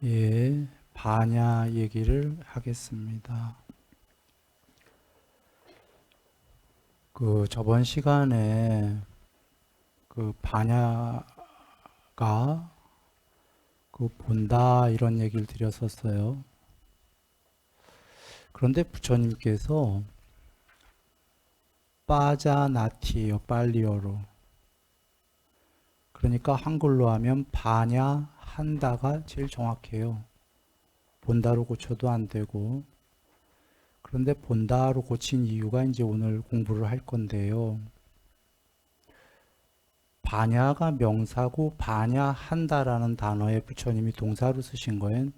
예, 반야 얘기를 하겠습니다. 저번 시간에 반야가 본다 이런 얘기를 드렸었어요. 그런데 부처님께서 빠자나티예요, 빨리어로. 그러니까 한글로 하면 반야 한다가 제일 정확해요. 본다로 고쳐도 안 되고. 그런데 본다로 고친 이유가 이제 오늘 공부를 할 건데요. 반야가 명사고 반야한다라는 단어에 부처님이 동사로 쓰신 거엔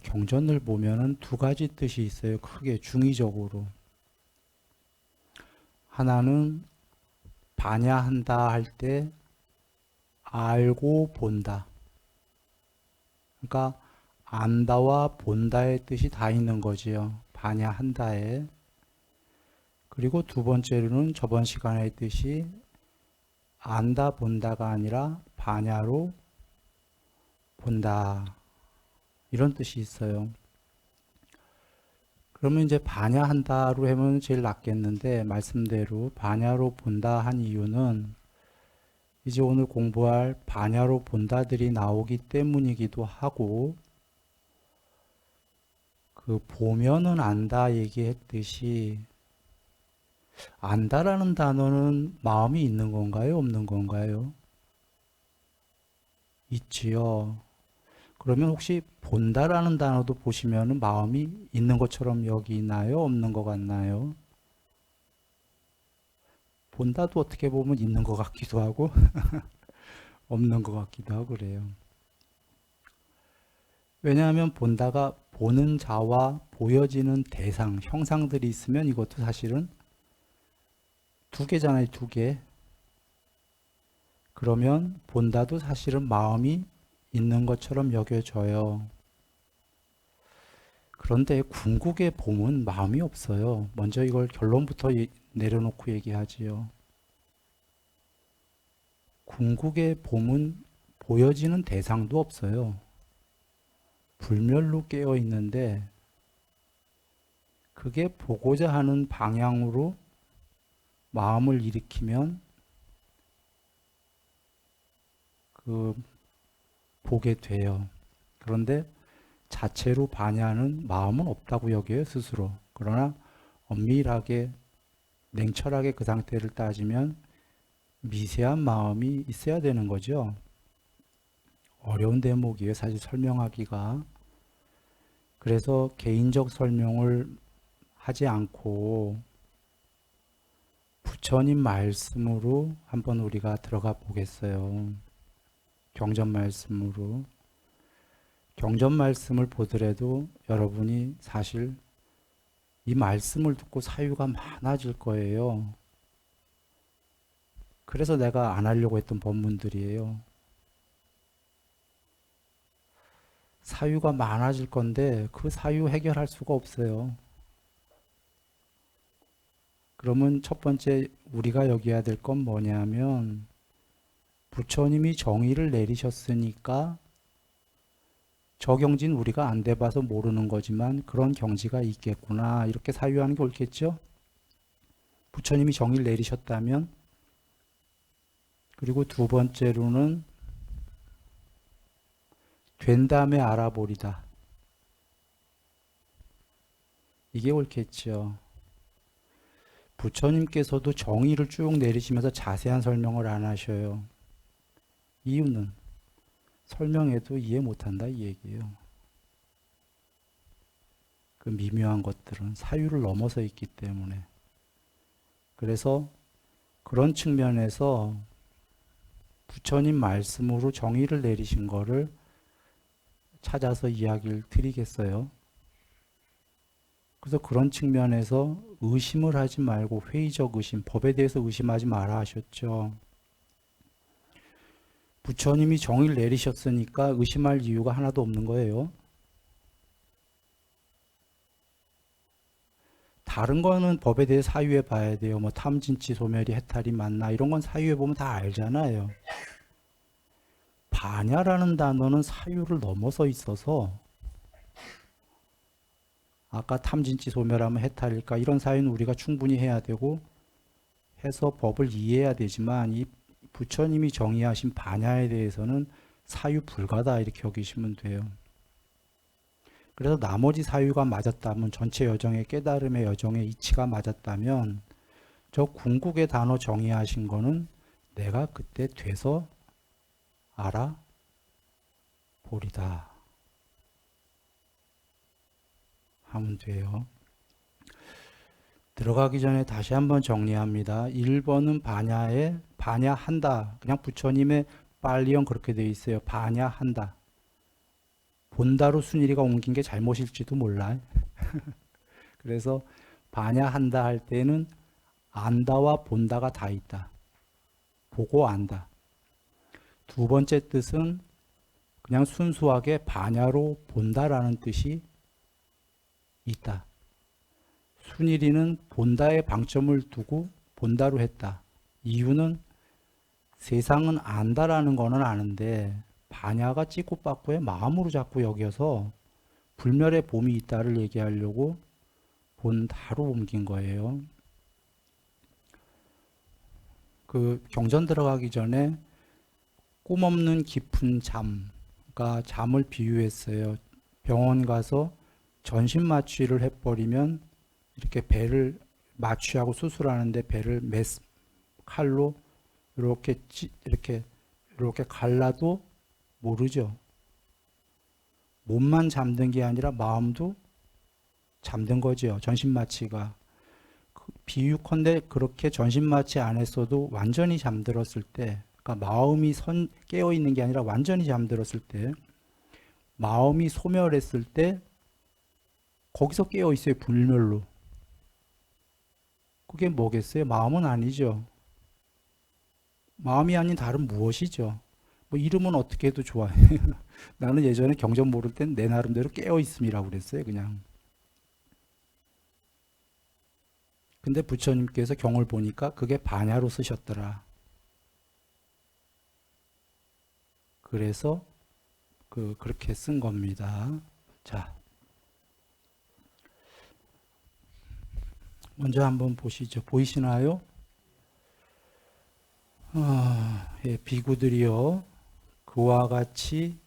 경전을 보면은 두 가지 뜻이 있어요. 크게 중의적으로. 하나는 반야한다 할 때 알고 본다. 그러니까 안다와 본다의 뜻이 다 있는 거지요. 반야한다에. 그리고 두 번째로는 저번 시간에 했듯이 안다 본다가 아니라 반야로 본다. 이런 뜻이 있어요. 그러면 이제 반야한다로 하면 제일 낫겠는데 말씀대로 반야로 본다 한 이유는 이제 오늘 공부할 반야로 본다들이 나오기 때문이기도 하고 보면은 안다 얘기했듯이 안다라는 단어는 마음이 있는 건가요? 없는 건가요? 있지요. 그러면 혹시 본다라는 단어도 보시면은 마음이 있는 것처럼 여기나요? 없는 것 같나요? 본다도 어떻게 보면 있는 것 같기도 하고 없는 것 같기도 하고 그래요. 왜냐하면 본다가 보는 자와 보여지는 대상, 형상들이 있으면 이것도 사실은 두 개잖아요, 두 개. 그러면 본다도 사실은 마음이 있는 것처럼 여겨져요. 그런데 궁극의 봄은 마음이 없어요. 먼저 이걸 결론부터 내려놓고 얘기하지요. 궁극의 봄은 보여지는 대상도 없어요. 불멸로 깨어 있는데 그게 보고자 하는 방향으로 마음을 일으키면 보게 돼요. 그런데 자체로 반야는 마음은 없다고 여겨요, 스스로. 그러나 엄밀하게 냉철하게 그 상태를 따지면 미세한 마음이 있어야 되는 거죠. 어려운 대목이에요, 사실 설명하기가. 그래서 개인적 설명을 하지 않고 부처님 말씀으로 한번 우리가 들어가 보겠어요. 경전 말씀으로. 경전 말씀을 보더라도 여러분이 사실 이 말씀을 듣고 사유가 많아질 거예요. 그래서 내가 안 하려고 했던 법문들이에요. 사유가 많아질 건데 그 사유 해결할 수가 없어요. 그러면 첫 번째 우리가 여겨야 될 건 뭐냐면 부처님이 정의를 내리셨으니까 저 경지는 우리가 안 돼봐서 모르는 거지만 그런 경지가 있겠구나 이렇게 사유하는 게 옳겠죠? 부처님이 정의를 내리셨다면. 그리고 두 번째로는 된 다음에 알아보리다. 이게 옳겠죠. 부처님께서도 정의를 쭉 내리시면서 자세한 설명을 안 하셔요. 이유는 설명해도 이해 못한다 이 얘기예요. 그 미묘한 것들은 사유를 넘어서 있기 때문에. 그래서 그런 측면에서 부처님 말씀으로 정의를 내리신 거를 찾아서 이야기를 드리겠어요. 그래서 그런 측면에서 의심을 하지 말고 회의적 의심, 법에 대해서 의심하지 마라 하셨죠. 부처님이 정의를 내리셨으니까 의심할 이유가 하나도 없는 거예요. 다른 거는 법에 대해 사유해 봐야 돼요. 뭐 탐진치 소멸이 해탈이 맞나 이런 건 사유해 보면 다 알잖아요. 반야라는 단어는 사유를 넘어서 있어서 아까 탐진치 소멸하면 해탈일까 이런 사유는 우리가 충분히 해야 되고 해서 법을 이해해야 되지만 이 부처님이 정의하신 반야에 대해서는 사유 불가다 이렇게 여기시면 돼요. 그래서 나머지 사유가 맞았다면 전체 여정의 깨달음의 여정의 이치가 맞았다면 저 궁극의 단어 정의하신 거는 내가 그때 돼서 알아보리다 하면 돼요. 들어가기 전에 다시 한번 정리합니다. 1번은 반야한다. 그냥 부처님의 빨리형 그렇게 되어 있어요. 반야한다. 본다로 순일이가 옮긴 게 잘못일지도 몰라. 그래서 반야한다 할 때는 안다와 본다가 다 있다. 보고 안다. 두 번째 뜻은 그냥 순수하게 반야로 본다라는 뜻이 있다. 순일이는 본다에 방점을 두고 본다로 했다. 이유는 세상은 안다라는 거는 아는데 반야가 찌꼬빠꼬의 마음으로 자꾸 여겨서 불멸의 봄이 있다를 얘기하려고 본다로 옮긴 거예요. 그 경전 들어가기 전에 꿈 없는 깊은 잠과 잠을 비유했어요. 병원 가서 전신 마취를 해버리면 이렇게 배를 마취하고 수술하는데 배를 칼로 이렇게 갈라도 모르죠. 몸만 잠든 게 아니라 마음도 잠든 거죠. 전신 마취가. 비유컨대 그렇게 전신 마취 안 했어도 완전히 잠들었을 때, 그러니까 마음이 깨어 있는 게 아니라 완전히 잠들었을 때, 마음이 소멸했을 때 거기서 깨어 있어요. 불멸로. 그게 뭐겠어요? 마음은 아니죠. 마음이 아닌 다른 무엇이죠? 뭐 이름은 어떻게 해도 좋아요. 나는 예전에 경전 모를 땐 내 나름대로 깨어 있음이라고 그랬어요. 그냥. 근데 부처님께서 경을 보니까 그게 반야로 쓰셨더라. 그래서 그렇게 쓴 겁니다. 자, 먼저 한번 보시죠. 보이시나요? 예, 비구들이요. 그와 같이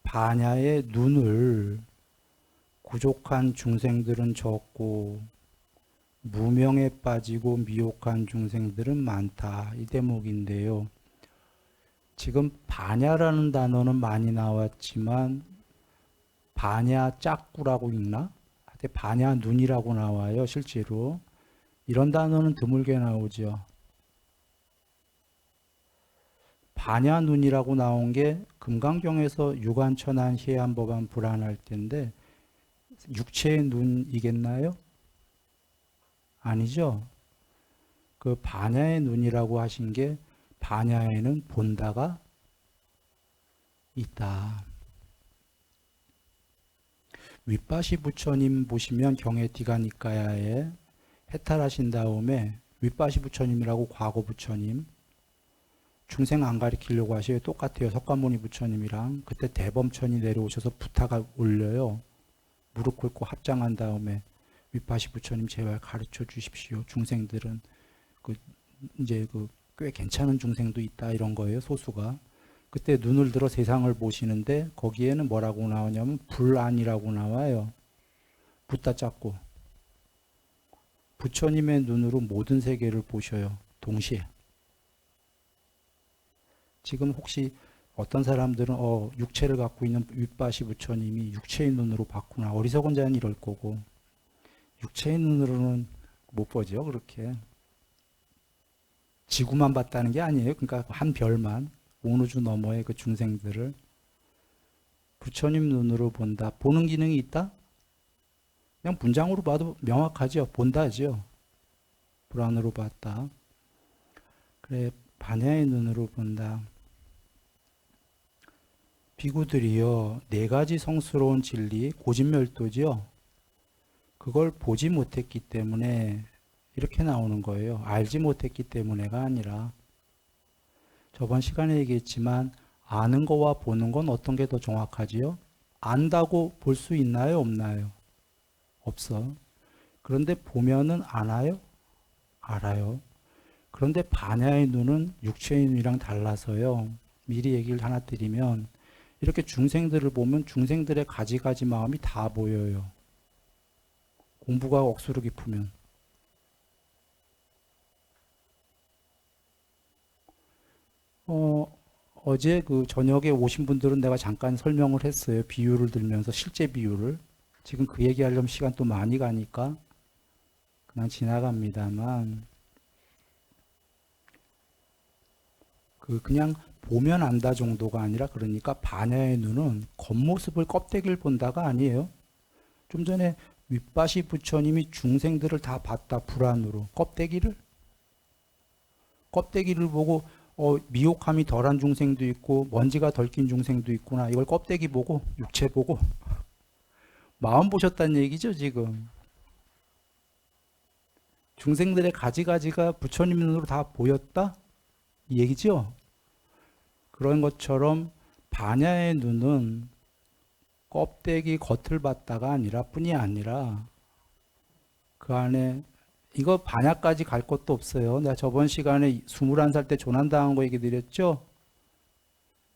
반야의 눈을 구족한 중생들은 적고 무명에 빠지고 미혹한 중생들은 많다. 이 대목인데요. 지금 반야라는 단어는 많이 나왔지만 반야 짝구라고 읽나? 반야 눈이라고 나와요. 실제로. 이런 단어는 드물게 나오죠. 반야 눈이라고 나온 게 금강경에서 유관천한 해안법안 불안할 텐데 육체의 눈이겠나요? 아니죠. 그 반야의 눈이라고 하신 게 반야에는 본다가 있다. 윗바시 부처님 보시면 경해 디가니까야에 해탈하신 다음에 윗바시 부처님이라고 과거 부처님 중생 안 가리키려고 하셔요. 똑같아요. 석가모니 부처님이랑 그때 대범천이 내려오셔서 부탁을 올려요. 무릎 꿇고 합장한 다음에 윗바시 부처님 제발 가르쳐 주십시오. 중생들은 이제 꽤 괜찮은 중생도 있다 이런 거예요. 소수가. 그때 눈을 들어 세상을 보시는데 거기에는 뭐라고 나오냐면 불안이라고 나와요. 붓다 짰고 부처님의 눈으로 모든 세계를 보셔요. 동시에. 지금 혹시 어떤 사람들은 육체를 갖고 있는 윗바시 부처님이 육체의 눈으로 봤구나. 어리석은 자는 이럴 거고 육체의 눈으로는 못 보죠. 그렇게. 지구만 봤다는 게 아니에요. 그러니까 한 별만 온 우주 너머의 그 중생들을 부처님 눈으로 본다. 보는 기능이 있다? 그냥 문장으로 봐도 명확하죠. 본다죠. 불안으로 봤다. 그래, 반야의 눈으로 본다. 비구들이요, 네 가지 성스러운 진리, 고진멸도죠. 그걸 보지 못했기 때문에 이렇게 나오는 거예요. 알지 못했기 때문에가 아니라 저번 시간에 얘기했지만 아는 거와 보는 건 어떤 게 더 정확하지요? 안다고 볼 수 있나요? 없나요? 없어. 그런데 보면은 아나요? 알아요. 그런데 반야의 눈은 육체의 눈이랑 달라서요. 미리 얘기를 하나 드리면 이렇게 중생들을 보면 중생들의 가지가지 마음이 다 보여요. 공부가 억수로 깊으면. 어제 그 저녁에 오신 분들은 내가 잠깐 설명을 했어요. 비유를 들면서 실제 비유를. 지금 그 얘기하려면 시간 또 많이 가니까 그냥 지나갑니다만 그냥 보면 안다 정도가 아니라 그러니까 반야의 눈은 겉모습을 껍데기를 본다가 아니에요. 좀 전에 윗바시 부처님이 중생들을 다 봤다 불안으로 껍데기를 보고 미혹함이 덜한 중생도 있고 먼지가 덜 낀 중생도 있구나. 이걸 껍데기 보고 육체 보고 마음 보셨다는 얘기죠, 지금. 중생들의 가지가지가 부처님 눈으로 다 보였다? 이 얘기죠? 그런 것처럼 반야의 눈은 껍데기 겉을 봤다가 아니라 뿐이 아니라 그 안에 이거 반야까지 갈 것도 없어요. 내가 저번 시간에 21살 때 조난당한 거 얘기 드렸죠?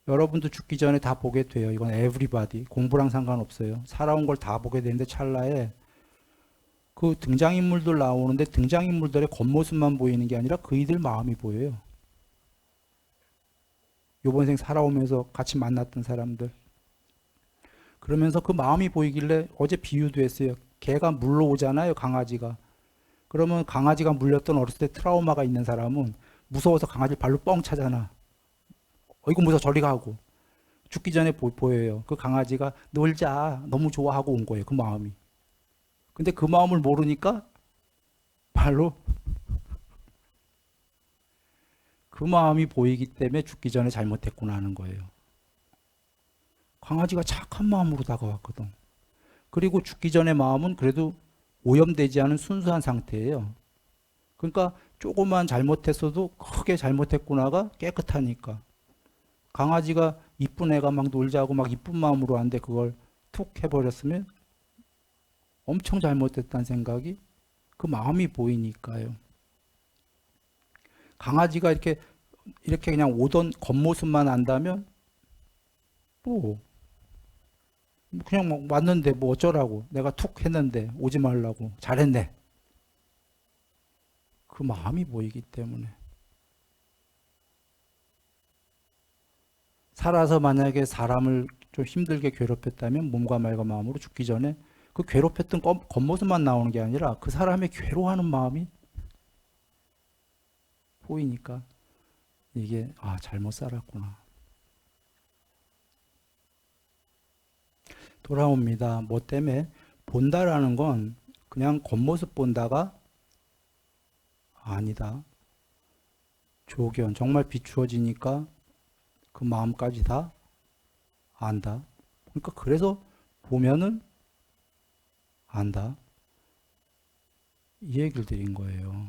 여러분도 죽기 전에 다 보게 돼요. 이건 everybody. 공부랑 상관없어요. 살아온 걸 다 보게 되는데 찰나에 그 등장인물들 나오는데 등장인물들의 겉모습만 보이는 게 아니라 그이들 마음이 보여요. 요번 생 살아오면서 같이 만났던 사람들. 그러면서 그 마음이 보이길래 어제 비유도 했어요. 개가 물러오잖아요, 강아지가. 그러면 강아지가 물렸던 어렸을 때 트라우마가 있는 사람은 무서워서 강아지 발로 뻥 차잖아. 어이구 무서워 저리 가고. 죽기 전에 보여요. 그 강아지가 놀자 너무 좋아하고 온 거예요. 그 마음이. 근데 그 마음을 모르니까 발로 그 마음이 보이기 때문에 죽기 전에 잘못했구나 하는 거예요. 강아지가 착한 마음으로 다가왔거든. 그리고 죽기 전의 마음은 그래도 오염되지 않은 순수한 상태예요. 그러니까 조금만 잘못했어도 크게 잘못했구나가 깨끗하니까. 강아지가 이쁜 애가 막 놀자고 막 이쁜 마음으로 하는데 그걸 툭 해버렸으면 엄청 잘못됐다는 생각이 그 마음이 보이니까요. 강아지가 이렇게 그냥 오던 겉모습만 안다면 뭐 그냥 뭐 왔는데 뭐 어쩌라고 내가 툭 했는데 오지 말라고 잘했네. 그 마음이 보이기 때문에 살아서 만약에 사람을 좀 힘들게 괴롭혔다면 몸과 말과 마음으로 죽기 전에 그 괴롭혔던 겉모습만 나오는 게 아니라 그 사람의 괴로워하는 마음이 보이니까 이게 잘못 살았구나. 돌아옵니다. 뭐 때문에 본다라는 건 그냥 겉모습 본다가 아니다. 조견 정말 비추어지니까 그 마음까지 다 안다. 그러니까 그래서 보면은 안다. 이 얘기를 드린 거예요.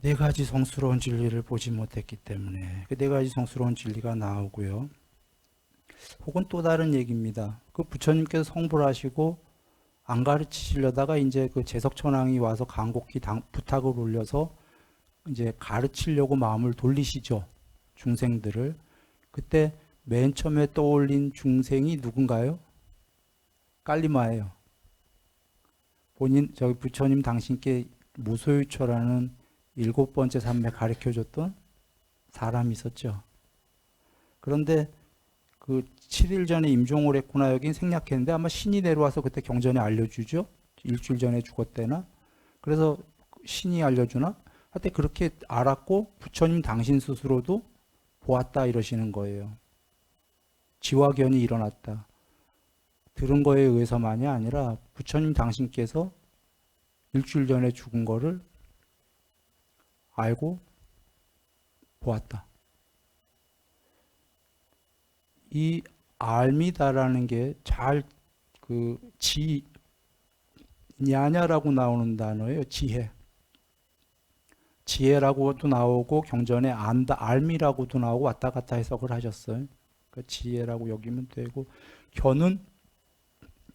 네 가지 성스러운 진리를 보지 못했기 때문에 그 네 가지 성스러운 진리가 나오고요. 혹은 또 다른 얘기입니다. 그 부처님께서 성불 하시고 안 가르치시려다가 이제 그 재석천왕이 와서 간곡히 부탁을 올려서 이제 가르치려고 마음을 돌리시죠. 중생들을. 그때 맨 처음에 떠올린 중생이 누군가요? 깔리마예요. 저기 부처님 당신께 무소유처라는 7번째 산매 가르쳐줬던 사람이 있었죠. 그런데 그 7일 전에 임종을 했구나 여긴 생략했는데 아마 신이 내려와서 그때 경전에 알려주죠. 일주일 전에 죽었대나. 그래서 신이 알려주나? 하여튼 그렇게 알았고 부처님 당신 스스로도 보았다 이러시는 거예요. 지화견이 일어났다. 들은 거에 의해서만이 아니라 부처님 당신께서 일주일 전에 죽은 거를 알고 보았다. 이 알미다라는 게 잘 냐냐라고 나오는 단어예요. 지혜. 지혜라고도 나오고 경전에 안다, 알미라고도 나오고 왔다 갔다 해석을 하셨어요. 그러니까 지혜라고 여기면 되고 견은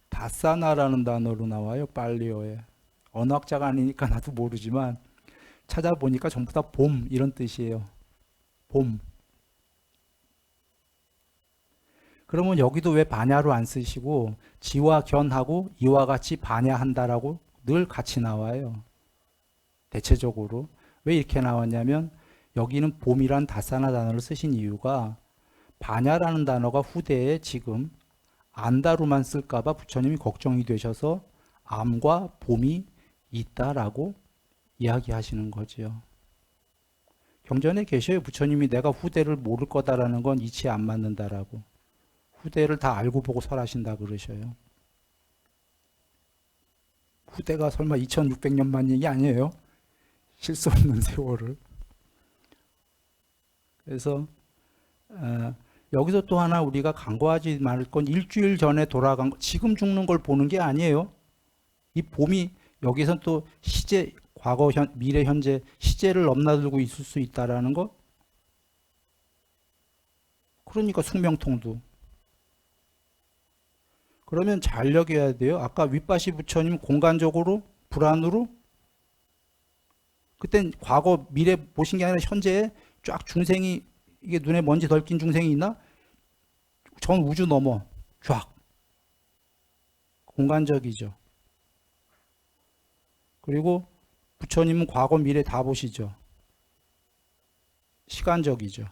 다사나라는 단어로 나와요. 팔리어에. 언어학자가 아니니까 나도 모르지만 찾아보니까 전부 다 봄 이런 뜻이에요. 봄. 그러면 여기도 왜 반야로 안 쓰시고 지와 견하고 이와 같이 반야한다라고 늘 같이 나와요. 대체적으로. 왜 이렇게 나왔냐면 여기는 봄이란 다사나 단어를 쓰신 이유가 반야라는 단어가 후대에 지금 안다로만 쓸까봐 부처님이 걱정이 되셔서 암과 봄이 있다라고 이야기하시는 거죠. 경전에 계셔요. 부처님이 내가 후대를 모를 거다라는 건 이치에 안 맞는다라고. 후대를 다 알고 보고 설하신다 그러셔요. 후대가 설마 2600년 만 얘기 아니에요? 실수 없는 세월을. 그래서 여기서 또 하나 우리가 간과하지 말을 건 일주일 전에 돌아간 거, 지금 죽는 걸 보는 게 아니에요. 이 봄이 여기선 또 시제, 과거, 미래, 현재 시제를 넘나들고 있을 수 있다라는 거. 그러니까 숙명통도. 그러면 잘 여겨야 돼요. 아까 윗바시 부처님 공간적으로 불안으로 그땐 과거 미래 보신 게 아니라 현재에 쫙 중생이 이게 눈에 먼지 덜 낀 중생이 있나? 전 우주 넘어 쫙 공간적이죠. 그리고 부처님은 과거 미래 다 보시죠. 시간적이죠.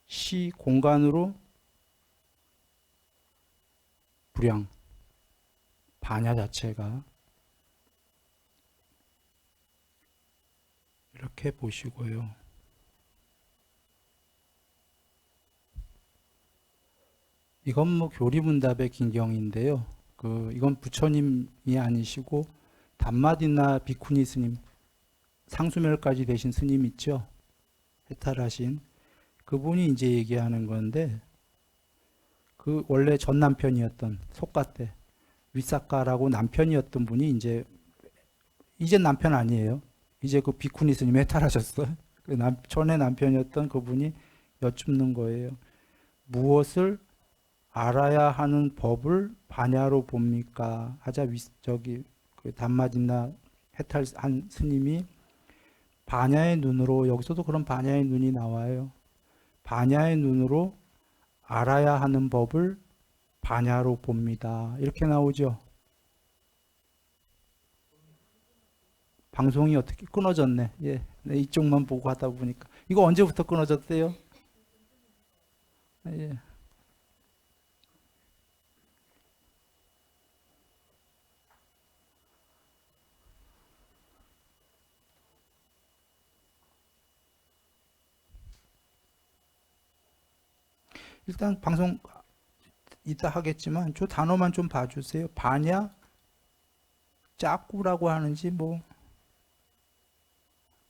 시 공간으로 불량 반야 자체가 이렇게 보시고요. 이건 뭐 교리문답의 긴경인데요. 이건 부처님이 아니시고 담마디나 비쿠니 스님, 상수멸까지 되신 스님 있죠. 해탈하신 그분이 이제 얘기하는 건데 원래 전 남편이었던 속가 때 위사카라고 남편이었던 분이 이제 남편 아니에요. 이제 그 비쿠니 스님 해탈하셨어요. 전에 남편이었던 그분이 여쭙는 거예요. 무엇을 알아야 하는 법을 반야로 봅니까? 하자 그 담마진나 해탈한 스님이 반야의 눈으로, 여기서도 그런 반야의 눈이 나와요. 반야의 눈으로 알아야 하는 법을 반야로 봅니다. 이렇게 나오죠. 방송이 어떻게 끊어졌네. 예, 네, 이쪽만 보고 하다 보니까. 이거 언제부터 끊어졌대요? 예. 일단 방송 이따 하겠지만 저 단어만 좀 봐주세요. 반야, 짜꾸라고 하는지 뭐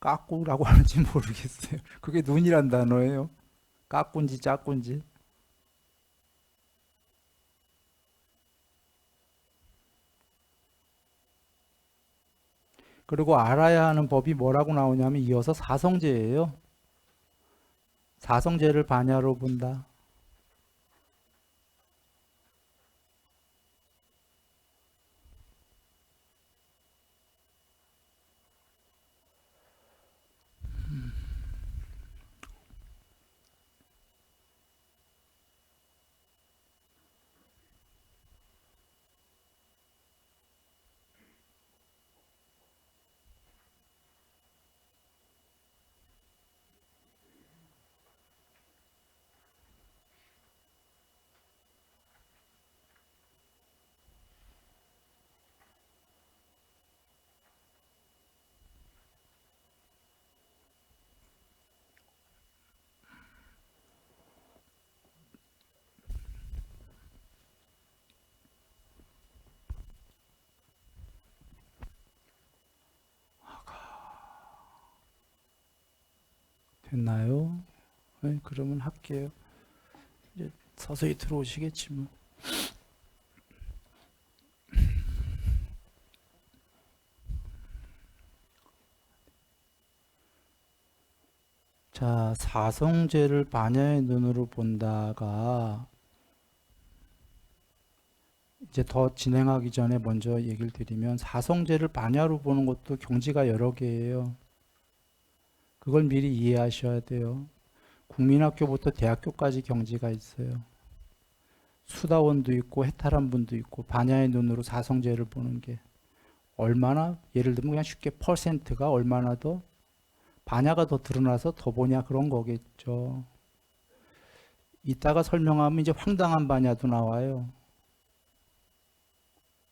까꾸라고 하는지 모르겠어요. 그게 눈이란 단어예요. 까꾼지 짜꾼지. 그리고 알아야 하는 법이 뭐라고 나오냐면 이어서 사성제예요. 사성제를 반야로 본다. 됐나요? 네, 그러면 할게요. 이제 서서히 들어오시겠지 뭐. 자, 사성제를 반야의 눈으로 본다가 이제 더 진행하기 전에 먼저 얘기를 드리면 사성제를 반야로 보는 것도 경지가 여러 개예요. 그걸 미리 이해하셔야 돼요. 국민학교부터 대학교까지 경지가 있어요. 수다원도 있고 해탈한 분도 있고 반야의 눈으로 사성제를 보는 게 얼마나 예를 들면 그냥 쉽게 퍼센트가 얼마나 더 반야가 더 드러나서 더 보냐 그런 거겠죠. 이따가 설명하면 이제 황당한 반야도 나와요.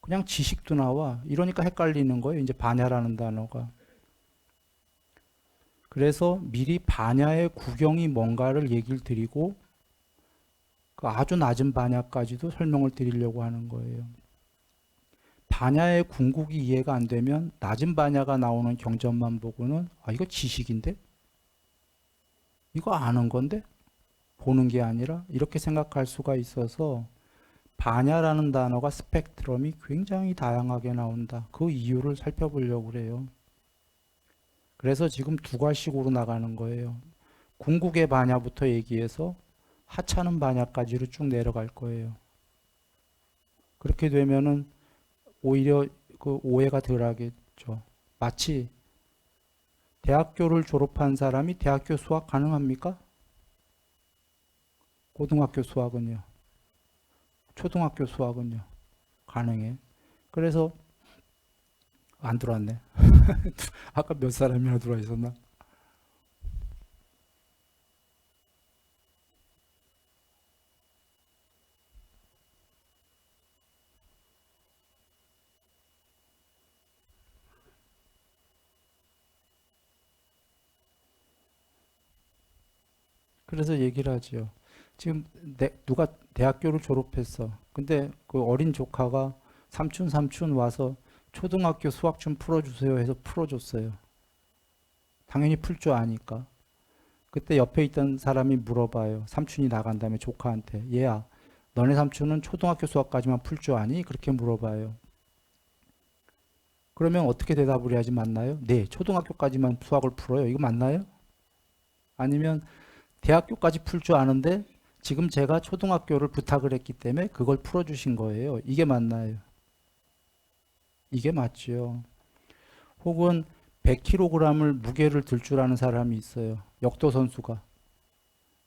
그냥 지식도 나와. 이러니까 헷갈리는 거예요. 이제 반야라는 단어가. 그래서 미리 반야의 구경이 뭔가를 얘기를 드리고 그 아주 낮은 반야까지도 설명을 드리려고 하는 거예요. 반야의 궁극이 이해가 안 되면 낮은 반야가 나오는 경전만 보고는 아 이거 지식인데? 이거 아는 건데? 보는 게 아니라 이렇게 생각할 수가 있어서 반야라는 단어가 스펙트럼이 굉장히 다양하게 나온다. 그 이유를 살펴보려고 그래요. 그래서 지금 두 갈식으로 나가는 거예요. 궁극의 반야부터 얘기해서 하찮은 반야까지로 쭉 내려갈 거예요. 그렇게 되면은 오히려 그 오해가 덜 하겠죠. 마치 대학교를 졸업한 사람이 대학교 수학 가능합니까? 고등학교 수학은요? 초등학교 수학은요? 가능해. 그래서 안 들어왔네. 아까 몇 사람이나 들어와 있었나? 그래서 얘기를 하죠. 지금 누가 대학교를 졸업했어. 근데 그 어린 조카가 삼촌 와서 초등학교 수학 좀 풀어주세요 해서 풀어줬어요. 당연히 풀 줄 아니까. 그때 옆에 있던 사람이 물어봐요. 삼촌이 나간 다음에 조카한테. 얘야, 너네 삼촌은 초등학교 수학까지만 풀 줄 아니? 그렇게 물어봐요. 그러면 어떻게 대답을 해야지 맞나요? 네, 초등학교까지만 수학을 풀어요. 이거 맞나요? 아니면 대학교까지 풀 줄 아는데 지금 제가 초등학교를 부탁을 했기 때문에 그걸 풀어주신 거예요. 이게 맞나요? 이게 맞죠. 혹은 100kg을 무게를 들 줄 아는 사람이 있어요. 역도 선수가.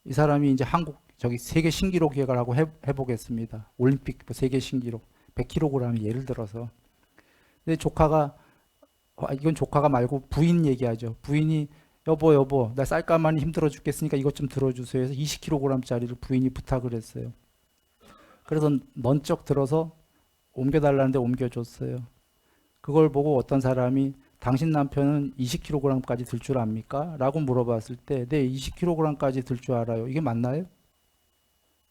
이 사람이 이제 한국 저기 세계 신기록 기획을 하고 해보겠습니다. 올림픽 세계 신기록 100kg이 예를 들어서. 근데 조카가 이건 조카가 말고 부인 얘기하죠. 부인이 여보 나 쌀가마니 힘들어 죽겠으니까 이것 좀 들어주세요 해서 20kg짜리를 부인이 부탁을 했어요. 그래서 넌쩍 들어서 옮겨달라는데 옮겨줬어요. 그걸 보고 어떤 사람이 당신 남편은 20kg까지 들 줄 압니까? 라고 물어봤을 때 네, 20kg까지 들 줄 알아요. 이게 맞나요?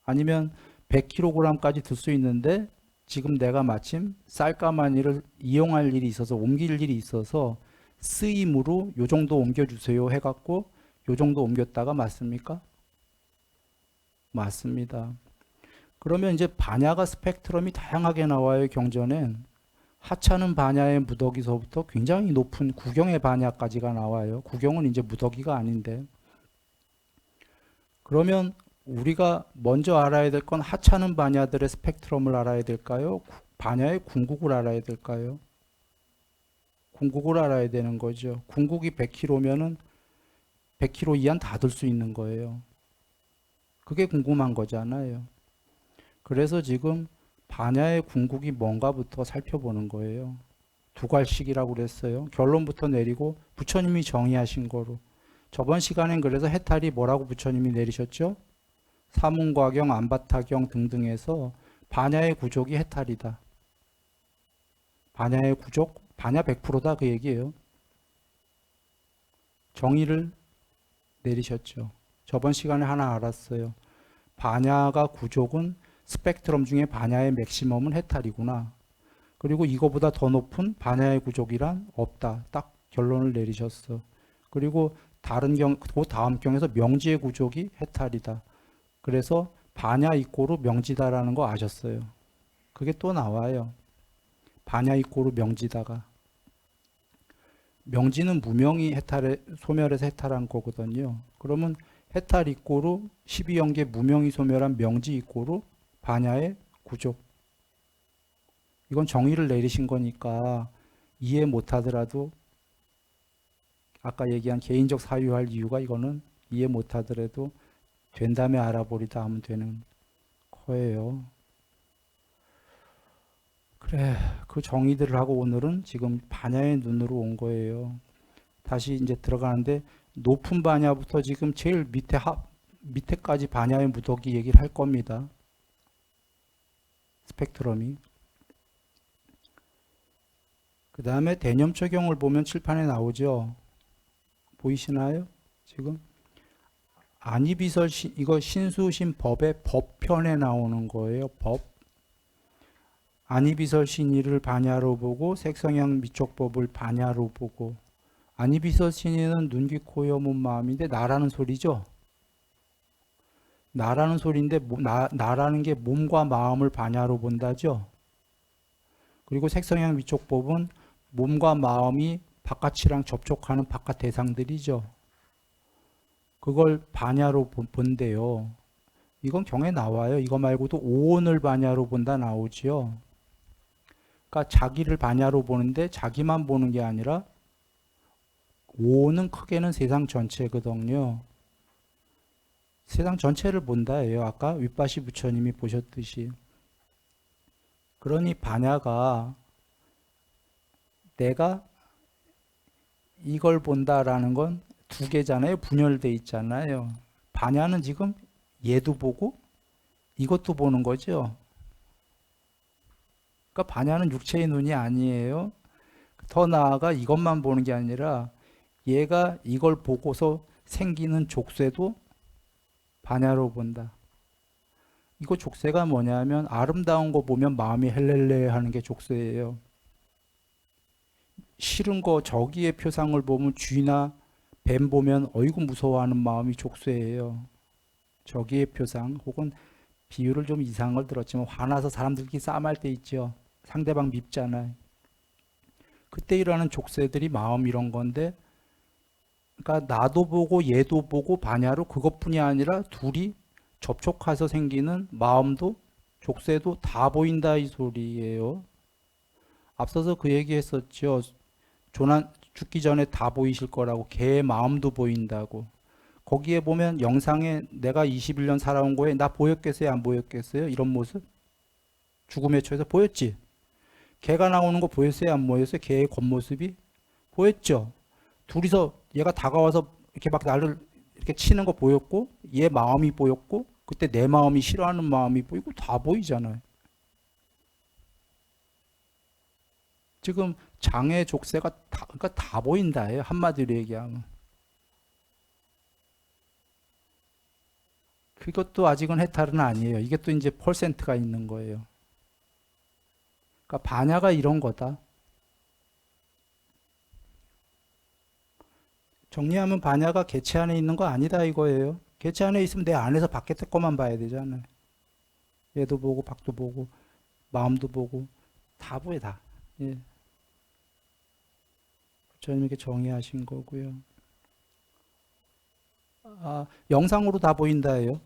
아니면 100kg까지 들 수 있는데 지금 내가 마침 쌀가마니를 이용할 일이 있어서 옮길 일이 있어서 쓰임으로 요 정도 옮겨주세요 해갖고 요 정도 옮겼다가 맞습니까? 맞습니다. 그러면 이제 반야가 스펙트럼이 다양하게 나와요. 경전엔 하찮은 반야의 무더기서부터 굉장히 높은 구경의 반야까지가 나와요. 구경은 이제 무더기가 아닌데 그러면 우리가 먼저 알아야 될 건 하찮은 반야들의 스펙트럼을 알아야 될까요? 반야의 궁극을 알아야 될까요? 궁극을 알아야 되는 거죠. 궁극이 100kg면은 100kg 이한 다 들 수 있는 거예요. 그게 궁금한 거잖아요. 그래서 지금 반야의 궁극이 뭔가부터 살펴보는 거예요. 두 갈씩이라고 그랬어요. 결론부터 내리고 부처님이 정의하신 거로. 저번 시간엔 그래서 해탈이 뭐라고 부처님이 내리셨죠? 사문과경, 안바타경 등등에서 반야의 구족이 해탈이다. 반야의 구족, 반야 100%다 그 얘기예요. 정의를 내리셨죠. 저번 시간에 하나 알았어요. 반야가 구족은 스펙트럼 중에 반야의 맥시멈은 해탈이구나. 그리고 이거보다 더 높은 반야의 구족이란 없다. 딱 결론을 내리셨어. 그리고 다른 그 다음 경에서 명지의 구족이 해탈이다. 그래서 반야 이꼬르 명지다라는 거 아셨어요. 그게 또 나와요. 반야 이꼬르 명지다가. 명지는 무명이 소멸해서 해탈한 거거든요. 그러면 해탈 이꼬르 12연계 무명이 소멸한 명지 이꼬르 반야의 구조. 이건 정의를 내리신 거니까 이해 못하더라도 아까 얘기한 개인적 사유할 이유가 이거는 이해 못하더라도 된 다음에 알아보리다 하면 되는 거예요. 그래, 그 정의들을 하고 오늘은 지금 반야의 눈으로 온 거예요. 다시 이제 들어가는데 높은 반야부터 지금 제일 밑에까지 반야의 무더기 얘기를 할 겁니다. 스펙트럼이. 그 다음에 대념초경을 보면 칠판에 나오죠. 보이시나요? 지금 안이비설 이거 신수신 법의 법편에 나오는 거예요. 법. 안이비설 신의를 반야로 보고 색성향 미촉법을 반야로 보고. 안이비설 신의는 눈, 귀, 코, 여, 몸, 마음인데 나라는 소리죠. 나라는 소리인데 나라는 게 몸과 마음을 반야로 본다죠. 그리고 색성향 미촉법은 몸과 마음이 바깥이랑 접촉하는 바깥 대상들이죠. 그걸 반야로 본대요. 이건 경에 나와요. 이거 말고도 오온을 반야로 본다 나오지요. 그러니까 자기를 반야로 보는데 자기만 보는 게 아니라 오온은 크게는 세상 전체거든요. 세상 전체를 본다예요. 아까 윗바시 부처님이 보셨듯이. 그러니 반야가 내가 이걸 본다라는 건 두 개잖아요. 분열돼 있잖아요. 반야는 지금 얘도 보고 이것도 보는 거죠. 그러니까 반야는 육체의 눈이 아니에요. 더 나아가 이것만 보는 게 아니라 얘가 이걸 보고서 생기는 족쇄도 반야로 본다. 이거 족쇄가 뭐냐면 아름다운 거 보면 마음이 헬렐레 하는 게 족쇄예요. 싫은 거 저기의 표상을 보면 쥐나 뱀 보면 어이구 무서워하는 마음이 족쇄예요. 저기의 표상 혹은 비유를 좀 이상한 걸 들었지만 화나서 사람들끼리 싸움할 때 있죠. 상대방 밉잖아요. 그때 일어나는 족쇄들이 마음 이런 건데 그러니까 나도 보고 얘도 보고 반야로 그것뿐이 아니라 둘이 접촉해서 생기는 마음도 족쇄도 다 보인다 이 소리예요. 앞서서 그 얘기했었죠. 조난 죽기 전에 다 보이실 거라고. 개의 마음도 보인다고. 거기에 보면 영상에 내가 21년 살아온 거에 나 보였겠어요? 안 보였겠어요? 이런 모습? 죽음의 초에서 보였지? 개가 나오는 거 보였어요? 안 보였어요? 개의 겉모습이? 보였죠? 둘이서 얘가 다가와서 이렇게 막 나를 이렇게 치는 거 보였고 얘 마음이 보였고 그때 내 마음이 싫어하는 마음이 보이고 다 보이잖아요. 지금 장의 족쇄가 그러니까 다 보인다예요. 한마디로 얘기하면. 그것도 아직은 해탈은 아니에요. 이게 또 이제 퍼센트가 있는 거예요. 그러니까 반야가 이런 거다. 정리하면 반야가 개체 안에 있는 거 아니다 이거예요. 개체 안에 있으면 내 안에서 밖에 것만 봐야 되잖아요. 얘도 보고 밖도 보고 마음도 보고 다 보여 다. 예. 부처님 이렇게 정의하신 거고요. 영상으로 다 보인다예요.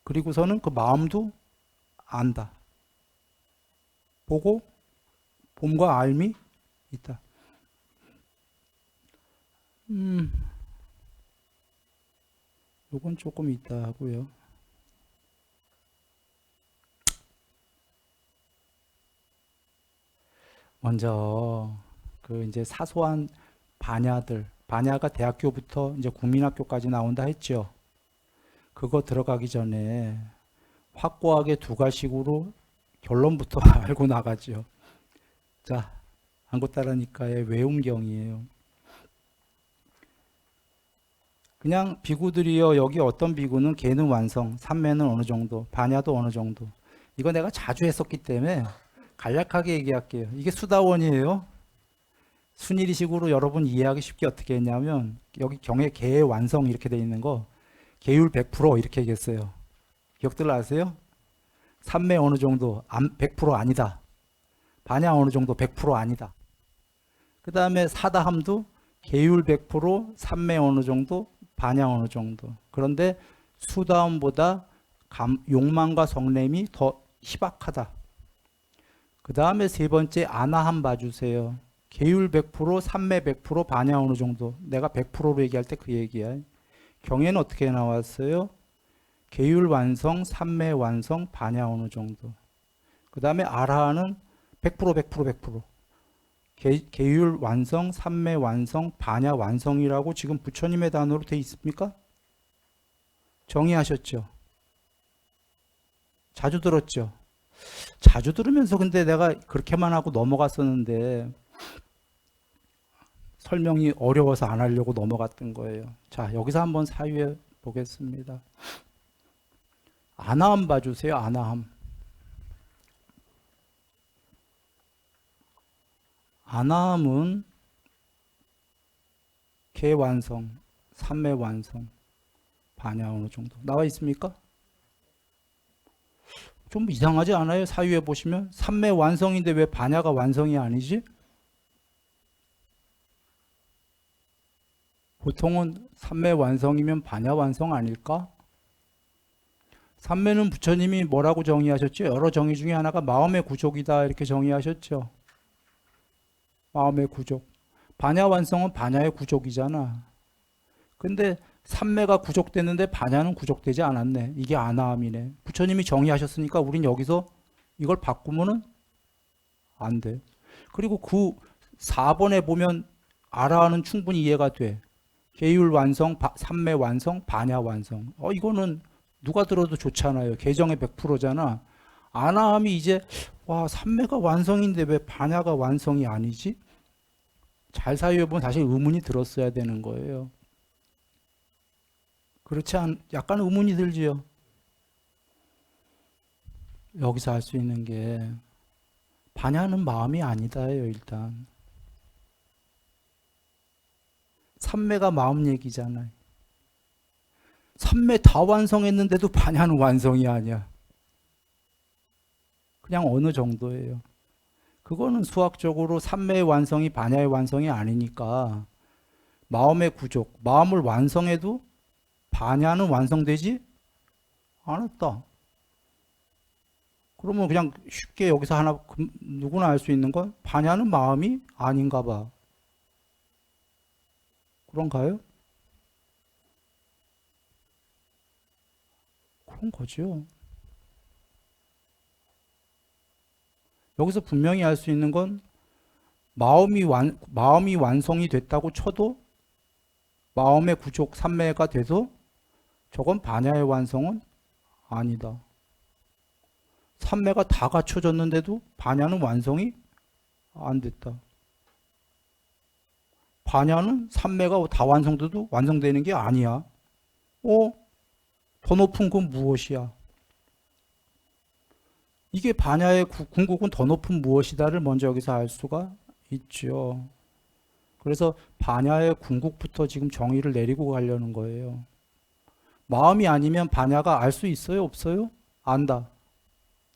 그리고서는 그 마음도 안다. 보고 봄과 알미 있다. 요건 조금 있다 하고요. 먼저 그 이제 사소한 반야가 대학교부터 이제 국민학교까지 나온다 했죠. 그거 들어가기 전에 확고하게 두 가식으로 결론부터 알고 나가죠. 자, 안고따라니까의 외움경이에요. 그냥 비구들이요. 여기 어떤 비구는 개는 완성, 삼매는 어느 정도, 반야도 어느 정도. 이거 내가 자주 했었기 때문에 간략하게 얘기할게요. 이게 수다원이에요. 순일이식으로 여러분 이해하기 쉽게 어떻게 했냐면 여기 경에 개의 완성 이렇게 돼 있는 거 개율 100% 이렇게 얘기했어요. 기억들 아세요? 삼매 어느 정도 100% 아니다. 반야 어느 정도 100% 아니다. 그 다음에 사다함도 계율 100%, 삼매 어느 정도, 반야 어느 정도. 그런데 수다음보다 욕망과 성냄이 더 희박하다. 그 다음에 세 번째 아나함 봐주세요. 계율 100%, 삼매 100%, 반야 어느 정도. 내가 100%로 얘기할 때 그 얘기야. 경에는 어떻게 나왔어요? 계율 완성, 삼매 완성, 반야 어느 정도. 그 다음에 아라하는 100%, 100%, 100%. 계율 완성, 삼매 완성, 반야 완성이라고 지금 부처님의 단어로 돼 있습니까? 정의하셨죠? 자주 들었죠? 자주 들으면서 근데 내가 그렇게만 하고 넘어갔었는데 설명이 어려워서 안 하려고 넘어갔던 거예요. 자, 여기서 한번 사유해 보겠습니다. 아나함 봐주세요. 아나함. 아나함은 계 완성, 삼매 완성, 반야 어느 정도 나와 있습니까? 좀 이상하지 않아요? 사유해 보시면 삼매 완성인데 왜 반야가 완성이 아니지? 보통은 삼매 완성이면 반야 완성 아닐까? 삼매는 부처님이 뭐라고 정의하셨죠? 여러 정의 중에 하나가 마음의 구족이다 이렇게 정의하셨죠. 마음의 구족. 반야 완성은 반야의 구족이잖아. 근데 삼매가 구족됐는데 반야는 구족되지 않았네. 이게 아나함이네. 부처님이 정의하셨으니까 우린 여기서 이걸 바꾸면은 안 돼. 그리고 그 4번에 보면 아라하는 충분히 이해가 돼. 계율 완성, 삼매 완성, 반야 완성. 이거는 누가 들어도 좋잖아요. 개정의 100%잖아. 아나함이 이제 와 삼매가 완성인데 왜 반야가 완성이 아니지? 잘 사유해보면 사실 의문이 들었어야 되는 거예요. 그렇지 약간 의문이 들지요. 여기서 알 수 있는 게 반야는 마음이 아니다예요. 일단 삼매가 마음 얘기잖아요. 삼매 다 완성했는데도 반야는 완성이 아니야. 그냥 어느 정도예요. 그거는 수학적으로 삼매의 완성이 반야의 완성이 아니니까 마음의 구족, 마음을 완성해도 반야는 완성되지 않았다. 그러면 그냥 쉽게 여기서 하나 누구나 알 수 있는 건 반야는 마음이 아닌가 봐. 그런가요? 그런 거죠. 여기서 분명히 알 수 있는 건 마음이 완성이 됐다고 쳐도 마음의 구족 삼매가 돼도 저건 반야의 완성은 아니다. 삼매가 다 갖춰졌는데도 반야는 완성이 안 됐다. 반야는 삼매가 다 완성돼도 완성되는 게 아니야. 더 높은 건 무엇이야? 이게 반야의 궁극은 더 높은 무엇이다를 먼저 여기서 알 수가 있죠. 그래서 반야의 궁극부터 지금 정의를 내리고 가려는 거예요. 마음이 아니면 반야가 알 수 있어요? 없어요? 안다.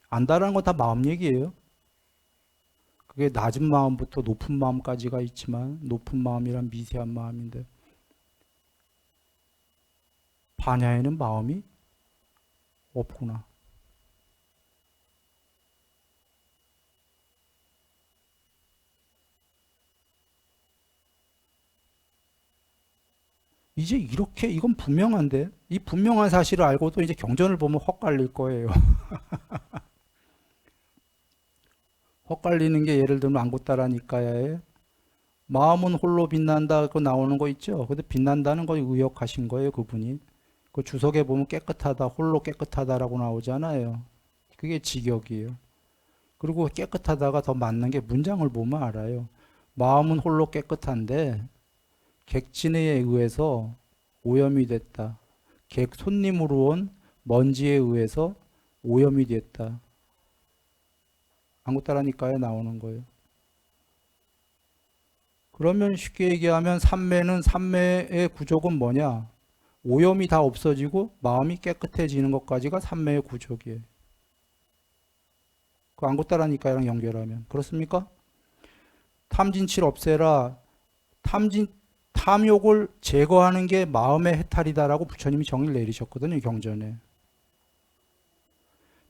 안다라는 건 다 마음 얘기예요. 그게 낮은 마음부터 높은 마음까지가 있지만 높은 마음이란 미세한 마음인데 반야에는 마음이 없구나. 이제 이렇게 이건 분명한데 이 분명한 사실을 알고도 이제 경전을 보면 헛갈릴 거예요. 헛갈리는 게 예를 들면 안고따라니까야에 마음은 홀로 빛난다 그 나오는 거 있죠. 근데 빛난다는 거 의역하신 거예요, 그분이. 그 주석에 보면 깨끗하다, 홀로 깨끗하다라고 나오잖아요. 그게 직역이에요. 그리고 깨끗하다가 더 맞는 게 문장을 보면 알아요. 마음은 홀로 깨끗한데 객진에 의해서 오염이 됐다. 객 손님으로 온 먼지에 의해서 오염이 됐다. 안고따라니까에 나오는 거예요. 그러면 쉽게 얘기하면 삼매의 구족은 뭐냐? 오염이 다 없어지고 마음이 깨끗해지는 것까지가 삼매의 구족이에요. 그 안고따라니까랑 연결하면 그렇습니까? 탐진칠 없애라. 탐진 탐욕을 제거하는 게 마음의 해탈이다라고 부처님이 정의를 내리셨거든요, 경전에.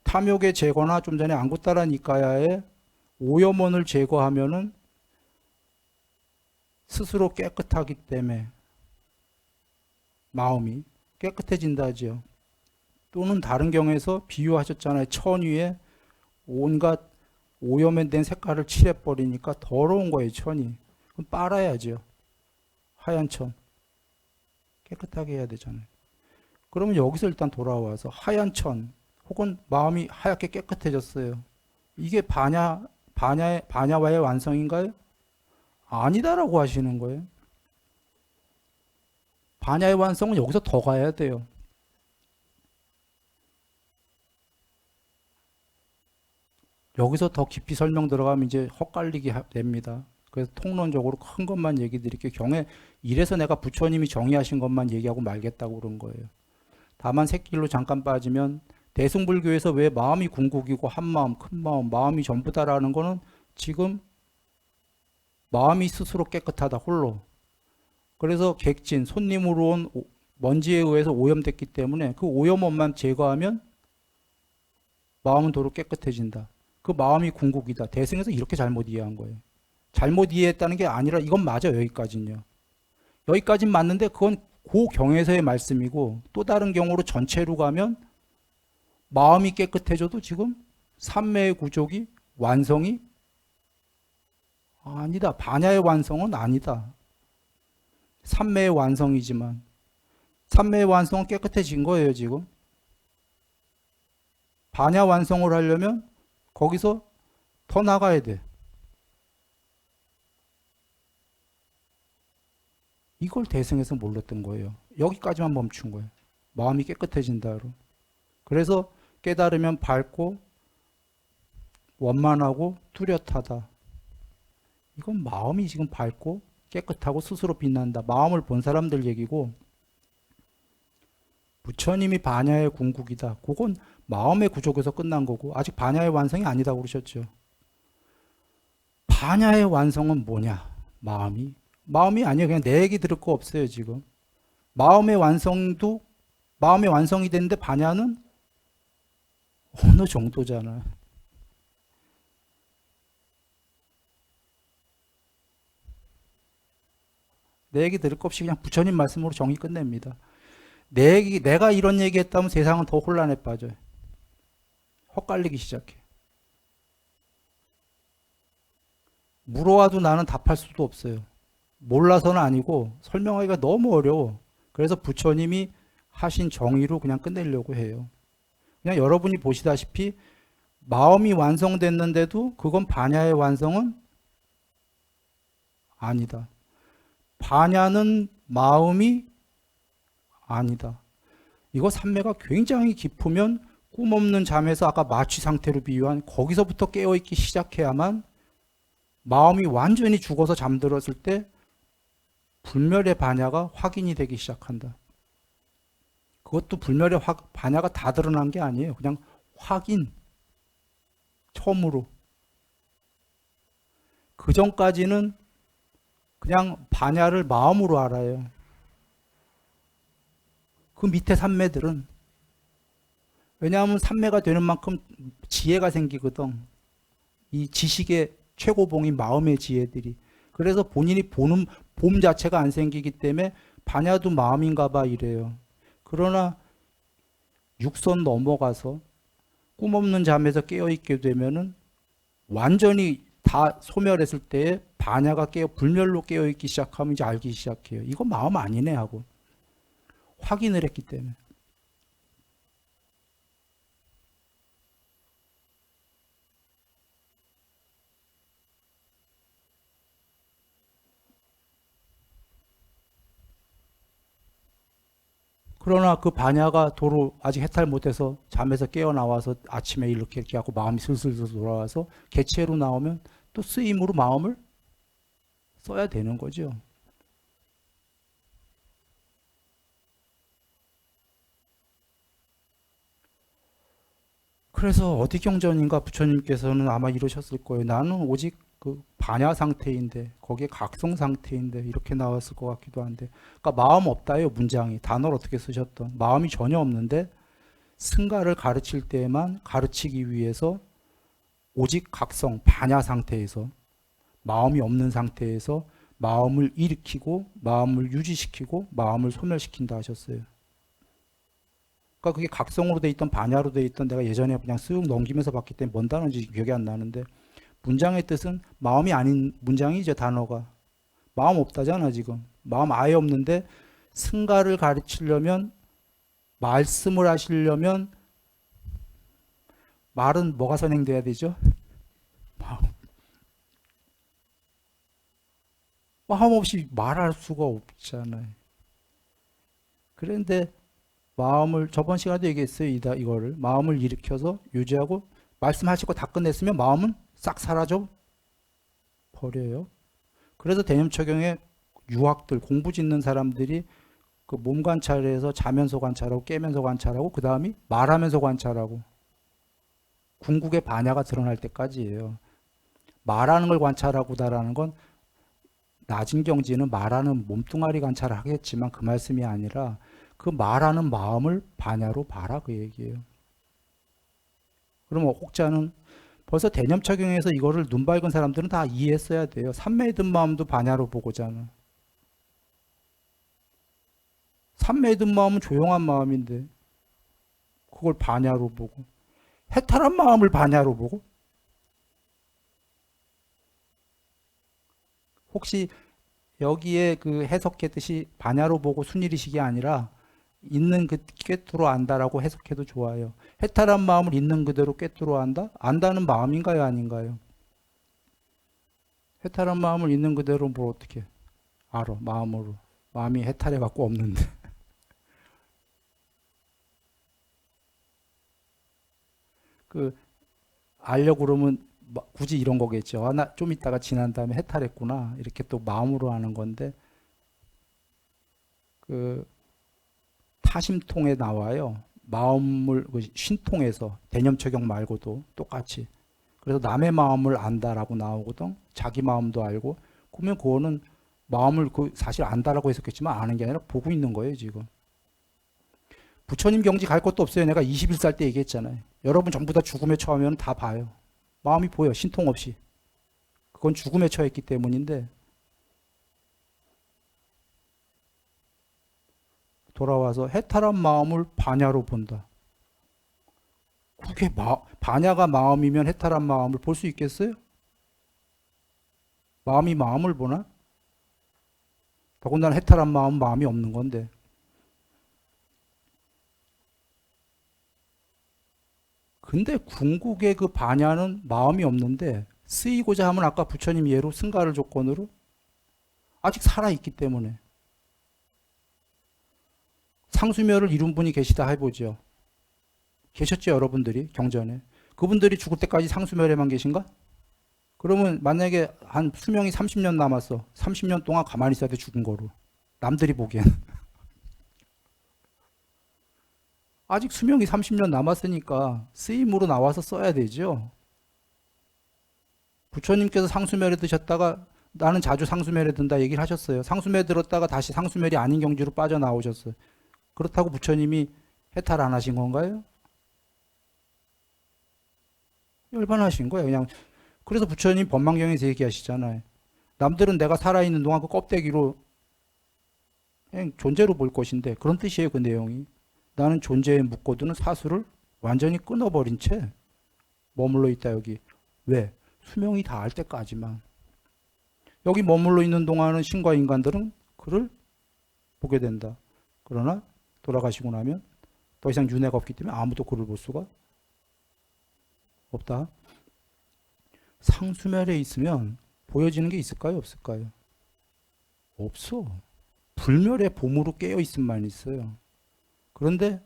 탐욕의 제거나 좀 전에 안구따라 니까야의 오염원을 제거하면은 스스로 깨끗하기 때문에 마음이 깨끗해진다지요. 또는 다른 경우에서 비유하셨잖아요. 천 위에 온갖 오염된 색깔을 칠해버리니까 더러운 거예요, 천이. 그럼 빨아야죠. 하얀 천. 깨끗하게 해야 되잖아요. 그러면 여기서 일단 돌아와서 하얀 천 혹은 마음이 하얗게 깨끗해졌어요. 이게 반야와의 완성인가요? 아니다라고 하시는 거예요. 반야의 완성은 여기서 더 가야 돼요. 여기서 더 깊이 설명 들어가면 이제 헛갈리게 됩니다. 그래서 통론적으로 큰 것만 얘기 드릴게요. 경에 이래서 내가 부처님이 정의하신 것만 얘기하고 말겠다고 그런 거예요. 다만 새길로 잠깐 빠지면 대승불교에서 왜 마음이 궁극이고 한마음, 큰마음, 마음이 전부다라는 거는 지금 마음이 스스로 깨끗하다, 홀로. 그래서 객진, 손님으로 온 먼지에 의해서 오염됐기 때문에 그 오염원만 제거하면 마음은 도로 깨끗해진다. 그 마음이 궁극이다. 대승에서 이렇게 잘못 이해한 거예요. 잘못 이해했다는 게 아니라 이건 맞아요. 여기까지는요. 여기까지는 맞는데 그건 그 경에서의 말씀이고 또 다른 경우로 전체로 가면 마음이 깨끗해져도 지금 삼매의 구족이 완성이 아니다. 반야의 완성은 아니다. 삼매의 완성이지만 삼매의 완성은 깨끗해진 거예요. 지금 반야 완성을 하려면 거기서 더 나가야 돼. 이걸 대승에서 몰랐던 거예요. 여기까지만 멈춘 거예요. 마음이 깨끗해진다로. 그래서 깨달으면 밝고 원만하고 뚜렷하다. 이건 마음이 지금 밝고 깨끗하고 스스로 빛난다. 마음을 본 사람들 얘기고 부처님이 반야의 궁극이다. 그건 마음의 구족에서 끝난 거고 아직 반야의 완성이 아니다고 그러셨죠. 반야의 완성은 뭐냐? 마음이 아니에요. 그냥 내 얘기 들을 거 없어요, 지금. 마음의 완성이 됐는데 반야는 어느 정도잖아. 내 얘기 들을 거 없이 그냥 부처님 말씀으로 정의 끝냅니다. 내가 이런 얘기 했다면 세상은 더 혼란에 빠져요. 헛갈리기 시작해. 물어와도 나는 답할 수도 없어요. 몰라서는 아니고 설명하기가 너무 어려워. 그래서 부처님이 하신 정의로 그냥 끝내려고 해요. 그냥 여러분이 보시다시피 마음이 완성됐는데도 그건 반야의 완성은 아니다. 반야는 마음이 아니다. 이거 삼매가 굉장히 깊으면 꿈 없는 잠에서 아까 마취 상태로 비유한 거기서부터 깨어있기 시작해야만 마음이 완전히 죽어서 잠들었을 때 불멸의 반야가 확인이 되기 시작한다. 그것도 불멸의 반야가 다 드러난 게 아니에요. 그냥 확인. 처음으로. 그 전까지는 그냥 반야를 마음으로 알아요. 그 밑에 삼매들은. 왜냐하면 삼매가 되는 만큼 지혜가 생기거든. 이 지식의 최고봉인 마음의 지혜들이. 그래서 본인이 보는 봄 자체가 안 생기기 때문에 반야도 마음인가 봐 이래요. 그러나 육선 넘어가서 꿈 없는 잠에서 깨어있게 되면은 완전히 다 소멸했을 때에 반야가 불멸로 깨어있기 시작하면 이제 알기 시작해요. 이거 마음 아니네 하고 확인을 했기 때문에. 그러나 그 반야가 도로 아직 해탈 못해서 잠에서 깨어나와서 아침에 이렇게 하고 마음이 슬슬 돌아와서 개체로 나오면 또 쓰임으로 마음을 써야 되는 거죠. 그래서 어디 경전인가 부처님께서는 아마 이러셨을 거예요. 나는 오직 그 반야 상태인데 거기에 각성 상태인데 이렇게 나왔을 것 같기도 한데, 그러니까 마음 없다예요. 문장이 단어를 어떻게 쓰셨던 마음이 전혀 없는데 승가를 가르칠 때만 가르치기 위해서 오직 각성 반야 상태에서, 마음이 없는 상태에서 마음을 일으키고 마음을 유지시키고 마음을 소멸시킨다 하셨어요. 그러니까 그게 각성으로 돼 있던 반야로 돼 있던, 내가 예전에 그냥 쓱 넘기면서 봤기 때문에 뭔 단어인지 기억이 안 나는데, 문장의 뜻은 마음이 아닌 문장이죠. 단어가 마음 없다잖아. 지금 마음 아예 없는데 승가를 가르치려면, 말씀을 하시려면 말은 뭐가 선행돼야 되죠? 마음 없이 말할 수가 없잖아요. 그런데 마음을, 저번 시간에도 얘기했어요. 이거를 마음을 일으켜서 유지하고 말씀하시고 다 끝냈으면 마음은 싹 사라져 버려요. 그래서 대념처경에 유학들, 공부 짓는 사람들이 그 몸 관찰해서 자면서 관찰하고 깨면서 관찰하고 그 다음이 말하면서 관찰하고, 궁극의 반야가 드러날 때까지예요. 말하는 걸 관찰하고다라는 건 낮은 경지는 말하는 몸뚱아리 관찰을 하겠지만 그 말씀이 아니라 그 말하는 마음을 반야로 봐라, 그 얘기예요. 그러면 혹자는 벌써 대념처경에서 이거를 눈 밝은 사람들은 다 이해했어야 돼요. 삼매에 든 마음도 반야로 보고잖아. 삼매에 든 마음은 조용한 마음인데 그걸 반야로 보고, 해탈한 마음을 반야로 보고, 혹시 여기에 그 해석했듯이 반야로 보고 순일이식이 아니라 있는 그 꿰뚫어 안다라고 해석해도 좋아요. 해탈한 마음을 있는 그대로 꿰뚫어 안다? 안다는 마음인가요, 아닌가요? 해탈한 마음을 있는 그대로 뭘 어떻게 알아? 마음으로. 마음이 해탈해 갖고 없는데. 그 알려고 그러면 굳이 이런 거겠죠. 아, 나 좀 있다가 지난 다음에 해탈했구나. 이렇게 또 마음으로 하는 건데, 그 타심통에 나와요. 마음을 그 신통에서, 대념처경 말고도 똑같이. 그래서 남의 마음을 안다라고 나오거든. 자기 마음도 알고. 그러면 그거는 마음을 그 사실 안다라고 해석했지만 아는 게 아니라 보고 있는 거예요, 지금. 부처님 경지 갈 것도 없어요. 내가 21살 때 얘기했잖아요. 여러분 전부 다 죽음에 처하면 다 봐요. 마음이 보여, 신통 없이. 그건 죽음에 처했기 때문인데, 돌아와서 해탈한 마음을 반야로 본다. 그게 반야가 마음이면 해탈한 마음을 볼 수 있겠어요? 마음이 마음을 보나? 더군다나 해탈한 마음은 마음이 없는 건데. 근데 궁극의 그 반야는 마음이 없는데 쓰이고자 하면 아까 부처님 예로 승가를 조건으로 아직 살아있기 때문에, 상수멸을 이룬 분이 계시다 해보죠. 계셨죠, 여러분들이 경전에. 그분들이 죽을 때까지 상수멸에만 계신가? 그러면 만약에 한 수명이 30년 남았어. 30년 동안 가만히 있어야 돼, 죽은 거로. 남들이 보기엔. 아직 수명이 30년 남았으니까 쓰임으로 나와서 써야 되죠. 부처님께서 상수멸에 드셨다가 나는 자주 상수멸에 든다 얘기를 하셨어요. 상수멸에 들었다가 다시 상수멸이 아닌 경지로 빠져나오셨어요. 그렇다고 부처님이 해탈 안 하신 건가요? 열반하신 거예요. 그냥. 그래서 부처님 법망경에서 얘기하시잖아요. 남들은 내가 살아있는 동안 그 껍데기로 그냥 존재로 볼 것인데, 그런 뜻이에요, 그 내용이. 나는 존재에 묶어두는 사수를 완전히 끊어버린 채 머물러 있다, 여기. 왜? 수명이 다할 때까지만. 여기 머물러 있는 동안은 신과 인간들은 그를 보게 된다. 그러나 돌아가시고 나면 더 이상 윤회가 없기 때문에 아무도 그를 볼 수가 없다. 상수멸에 있으면 보여지는 게 있을까요, 없을까요? 없어. 불멸의 봄으로 깨어 있음만 있어요. 그런데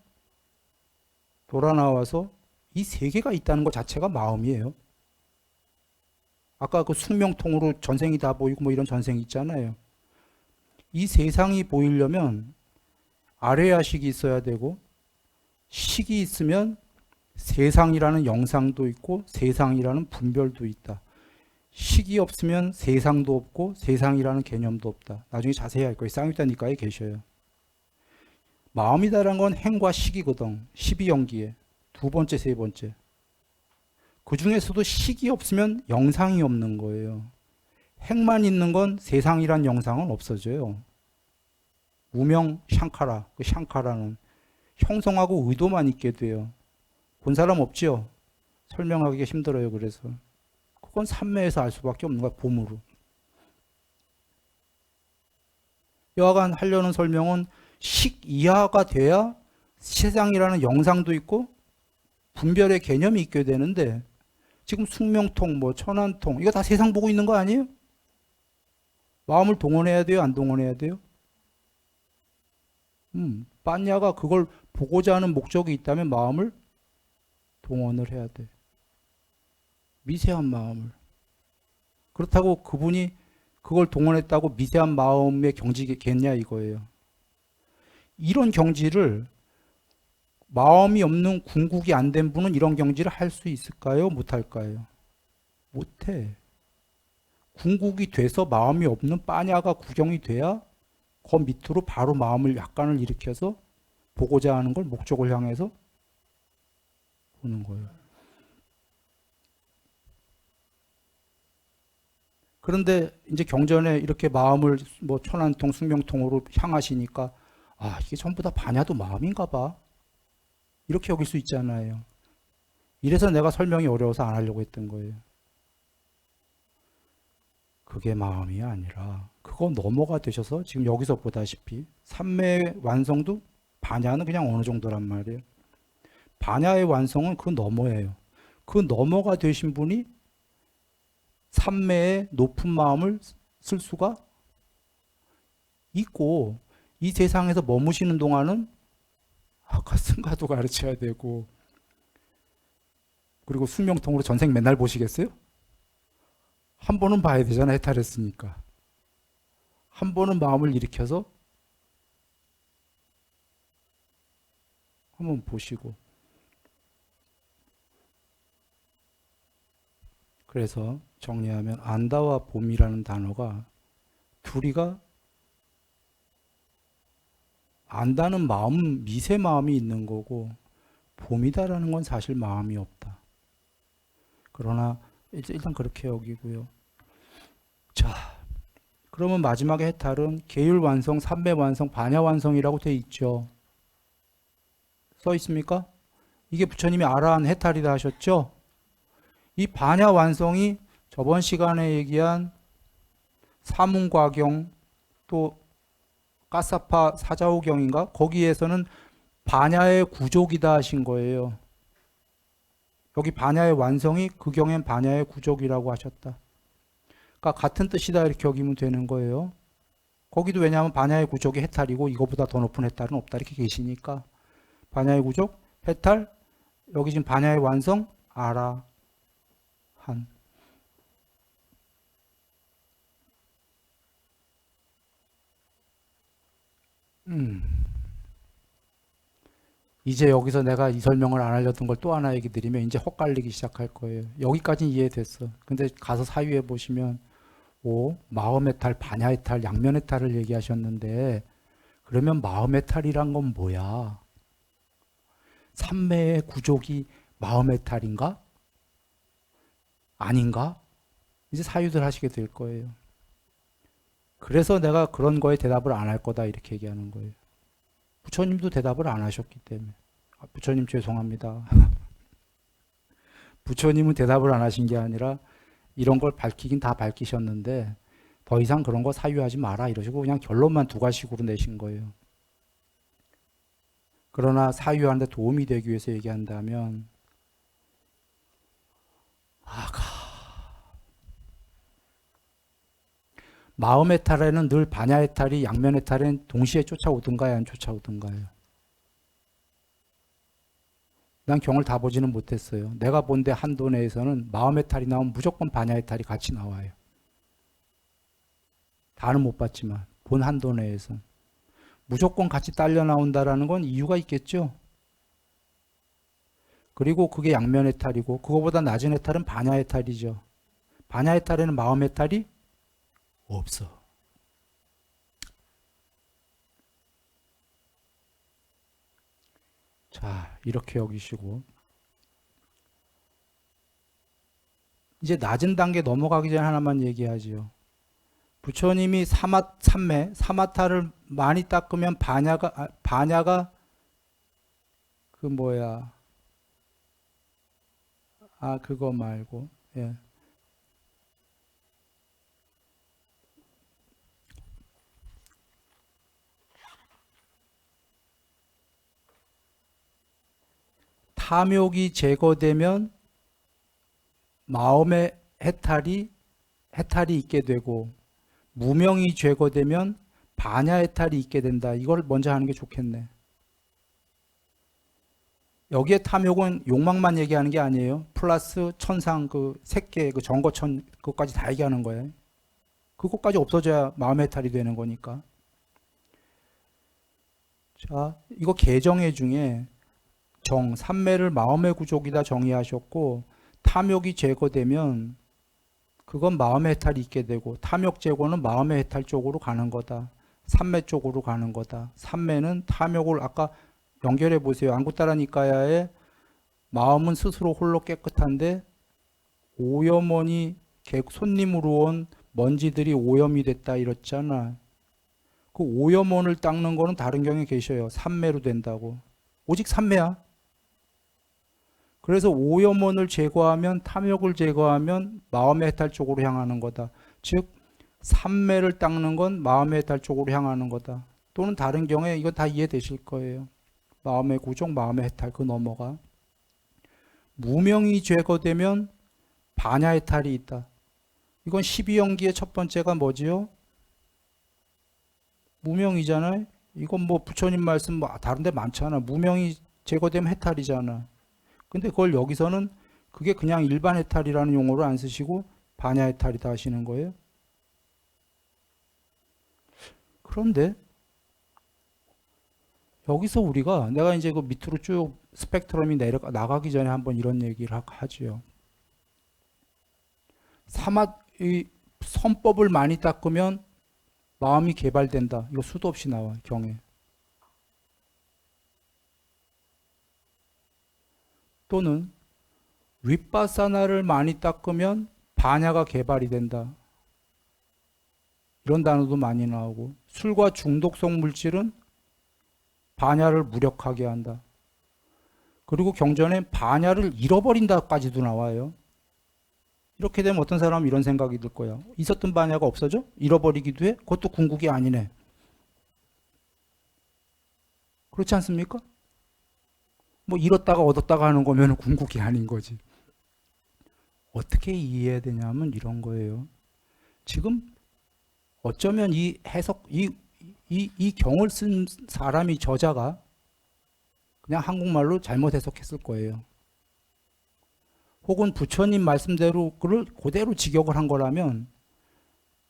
돌아 나와서 이 세계가 있다는 것 자체가 마음이에요. 아까 그 숙명통으로 전생이 다 보이고 뭐 이런 전생 있잖아요. 이 세상이 보이려면 아래야식이 있어야 되고, 식이 있으면 세상이라는 영상도 있고 세상이라는 분별도 있다. 식이 없으면 세상도 없고 세상이라는 개념도 없다. 나중에 자세히 할 거예요. 쌍육단니까에 계셔요. 마음이다라는 건 행과 식이거든. 12연기에 두 번째, 세 번째. 그 중에서도 식이 없으면 영상이 없는 거예요. 행만 있는 건 세상이란 영상은 없어져요. 무명 샹카라, 그 샹카라는 형성하고 의도만 있게 돼요. 본 사람 없지요? 설명하기가 힘들어요. 그래서 그건 삼매에서 알 수밖에 없는 거야. 봄으로. 여하간 하려는 설명은 식 이하가 돼야 세상이라는 영상도 있고 분별의 개념이 있게 되는데 지금 숙명통, 뭐 천안통 이거 다 세상 보고 있는 거 아니에요? 마음을 동원해야 돼요? 안 동원해야 돼요? 빠냐가 그걸 보고자 하는 목적이 있다면 마음을 동원을 해야 돼. 미세한 마음을. 그렇다고 그분이 그걸 동원했다고 미세한 마음의 경지겠냐 이거예요. 이런 경지를 마음이 없는 궁극이 안 된 분은 이런 경지를 할 수 있을까요? 못할까요? 못해. 궁극이 돼서 마음이 없는 빠냐가 구경이 돼야 그 밑으로 바로 마음을 약간을 일으켜서 보고자 하는 걸 목적을 향해서 보는 거예요. 그런데 이제 경전에 이렇게 마음을 뭐 천안통, 숙명통으로 향하시니까 아, 이게 전부 다 반야도 마음인가 봐. 이렇게 여길 수 있잖아요. 이래서 내가 설명이 어려워서 안 하려고 했던 거예요. 그게 마음이 아니라 그거 넘어가 되셔서 지금 여기서 보다시피 삼매의 완성도 반야는 그냥 어느 정도란 말이에요. 반야의 완성은 그 너머예요. 그 너머가 되신 분이 삼매의 높은 마음을 쓸 수가 있고 이 세상에서 머무시는 동안은 아까 승가도 가르쳐야 되고 그리고 숙명통으로 전생 맨날 보시겠어요? 한 번은 봐야 되잖아. 해탈했으니까. 한 번은 마음을 일으켜서 한번 보시고 그래서 정리하면 안다와 봄이라는 단어가 둘이가 안다는 마음, 미세 마음이 있는 거고 봄이다라는 건 사실 마음이 없다. 그러나 일단 그렇게 여기고요. 자, 그러면 마지막에 해탈은 계율 완성, 삼매 완성, 반야 완성이라고 돼 있죠. 써 있습니까? 이게 부처님이 아라한 해탈이다 하셨죠? 이 반야 완성이 저번 시간에 얘기한 사문과경 또 까사파 사자오경인가? 거기에서는 반야의 구족이다 하신 거예요. 여기 반야의 완성이 그 경엔 반야의 구족이라고 하셨다. 그러니까 같은 뜻이다 이렇게 여기면 되는 거예요. 거기도 왜냐하면 반야의 구족이 해탈이고 이거보다 더 높은 해탈은 없다 이렇게 계시니까 반야의 구족, 해탈, 여기 지금 반야의 완성, 아라한. 이제 여기서 내가 이 설명을 안 하려던 걸 또 하나 얘기 드리면 이제 헛갈리기 시작할 거예요. 여기까지는 이해됐어. 근데 가서 사유에 보시면 마음의 탈, 반야의 탈, 양면의 탈을 얘기하셨는데 그러면 마음의 탈이란 건 뭐야? 삼매의 구족이 마음의 탈인가? 아닌가? 이제 사유들 하시게 될 거예요. 그래서 내가 그런 거에 대답을 안 할 거다 이렇게 얘기하는 거예요. 부처님도 대답을 안 하셨기 때문에. 부처님 죄송합니다. 부처님은 대답을 안 하신 게 아니라 이런 걸 밝히긴 다 밝히셨는데 더 이상 그런 거 사유하지 마라 이러시고 그냥 결론만 두 가지식으로 내신 거예요. 그러나 사유하는데 도움이 되기 위해서 얘기한다면 마음의 탈에는 늘 반야의 탈이 양면의 탈엔 동시에 쫓아오든가요, 안 쫓아오든가요? 난 경을 다 보지는 못했어요. 내가 본데 한도 내에서는 마음의 탈이 나오면 무조건 반야의 탈이 같이 나와요. 다는 못 봤지만 본 한도 내에서는 무조건 같이 딸려 나온다라는 건 이유가 있겠죠. 그리고 그게 양면의 탈이고 그거보다 낮은 해탈은 반야의 탈이죠. 반야 해탈에는 마음 해탈이 없어. 자, 이렇게 여기시고 이제 낮은 단계 넘어가기 전에 하나만 얘기하지요. 부처님이 사마타를 많이 닦으면 반야가 그 뭐야? 그거 말고. 예. 탐욕이 제거되면 마음의 해탈이 있게 되고, 무명이 제거되면 반야 해탈이 있게 된다. 이걸 먼저 하는 게 좋겠네. 여기에 탐욕은 욕망만 얘기하는 게 아니에요. 플러스 천상 그 색계 그 정거천 그것까지 다 얘기하는 거예요. 그것까지 없어져야 마음의 해탈이 되는 거니까. 자, 이거 개정회 중에 삼매를 마음의 구족이다 정의하셨고, 탐욕이 제거되면 그건 마음의 해탈이 있게 되고, 탐욕 제거는 마음의 해탈 쪽으로 가는 거다. 삼매 쪽으로 가는 거다. 삼매는 탐욕을 아까 연결해 보세요. 안구따라 니까야의 마음은 스스로 홀로 깨끗한데 오염원이 손님으로 온 먼지들이 오염이 됐다 이랬잖아. 그 오염원을 닦는 거는 다른 경에 계셔요. 삼매로 된다고. 오직 삼매야. 그래서 오염원을 제거하면, 탐욕을 제거하면 마음의 해탈 쪽으로 향하는 거다. 즉 삼매를 닦는 건 마음의 해탈 쪽으로 향하는 거다. 또는 다른 경우에 이거 다 이해되실 거예요. 마음의 구족, 마음의 해탈 그 넘어가. 무명이 제거되면 반야 해탈이 있다. 이건 12연기의 첫 번째가 뭐지요? 무명이잖아요. 이건 뭐 부처님 말씀 뭐 다른 데 많잖아. 무명이 제거되면 해탈이잖아. 근데 그걸 여기서는 그게 그냥 일반 해탈이라는 용어로 안 쓰시고 반야 해탈이다 하시는 거예요. 그런데 여기서 우리가 내가 이제 그 밑으로 쭉 스펙트럼이 나가기 전에 한번 이런 얘기를 하지요. 이 선법을 많이 닦으면 마음이 개발된다. 이거 수도 없이 나와 경에. 또는 윗바사나를 많이 닦으면 반야가 개발이 된다. 이런 단어도 많이 나오고, 술과 중독성 물질은 반야를 무력하게 한다. 그리고 경전에 반야를 잃어버린다까지도 나와요. 이렇게 되면 어떤 사람은 이런 생각이 들 거야. 있었던 반야가 없어져? 잃어버리기도 해? 그것도 궁극이 아니네. 그렇지 않습니까? 뭐 잃었다가 얻었다가 하는 거면 궁극이 아닌 거지. 어떻게 이해해야 되냐면 이런 거예요. 지금 어쩌면 이 해석, 이 경을 쓴 사람이, 저자가 그냥 한국말로 잘못 해석했을 거예요. 혹은 부처님 말씀대로 그를 그대로 직역을 한 거라면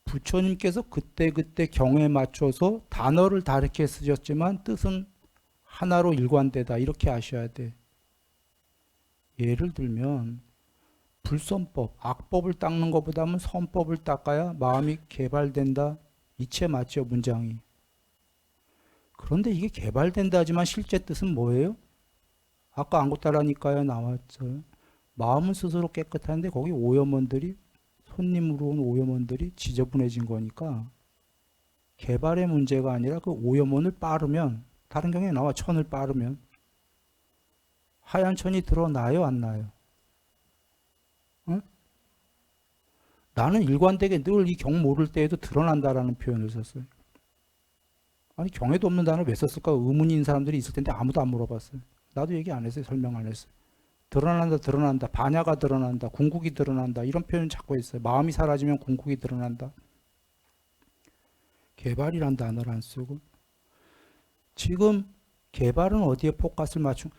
부처님께서 그때 경에 맞춰서 단어를 다르게 쓰셨지만 뜻은 하나로 일관되다 이렇게 아셔야 돼. 예를 들면 불선법, 악법을 닦는 것보다는 선법을 닦아야 마음이 개발된다. 이체 맞죠, 문장이. 그런데 이게 개발된다 하지만 실제 뜻은 뭐예요? 아까 안구따라니까요 나왔죠. 마음은 스스로 깨끗한데 거기 오염원들이, 손님으로 온 오염원들이 지저분해진 거니까 개발의 문제가 아니라 그 오염원을 빠르면, 다른 경우에 나와 천을 빠르면 하얀 천이 드러나요, 안 나요? 응? 나는 일관되게 늘 이 경 모를 때에도 드러난다라는 표현을 썼어요. 아니 경에도 없는 단어를 왜 썼을까 의문인 사람들이 있을 텐데 아무도 안 물어봤어요. 나도 얘기 안 했어요. 설명 안 했어요. 드러난다. 반야가 드러난다. 궁극이 드러난다. 이런 표현 자꾸 했어요. 마음이 사라지면 궁극이 드러난다. 개발이란 단어를 안 쓰고. 지금 개발은 어디에 포커스를 맞춘?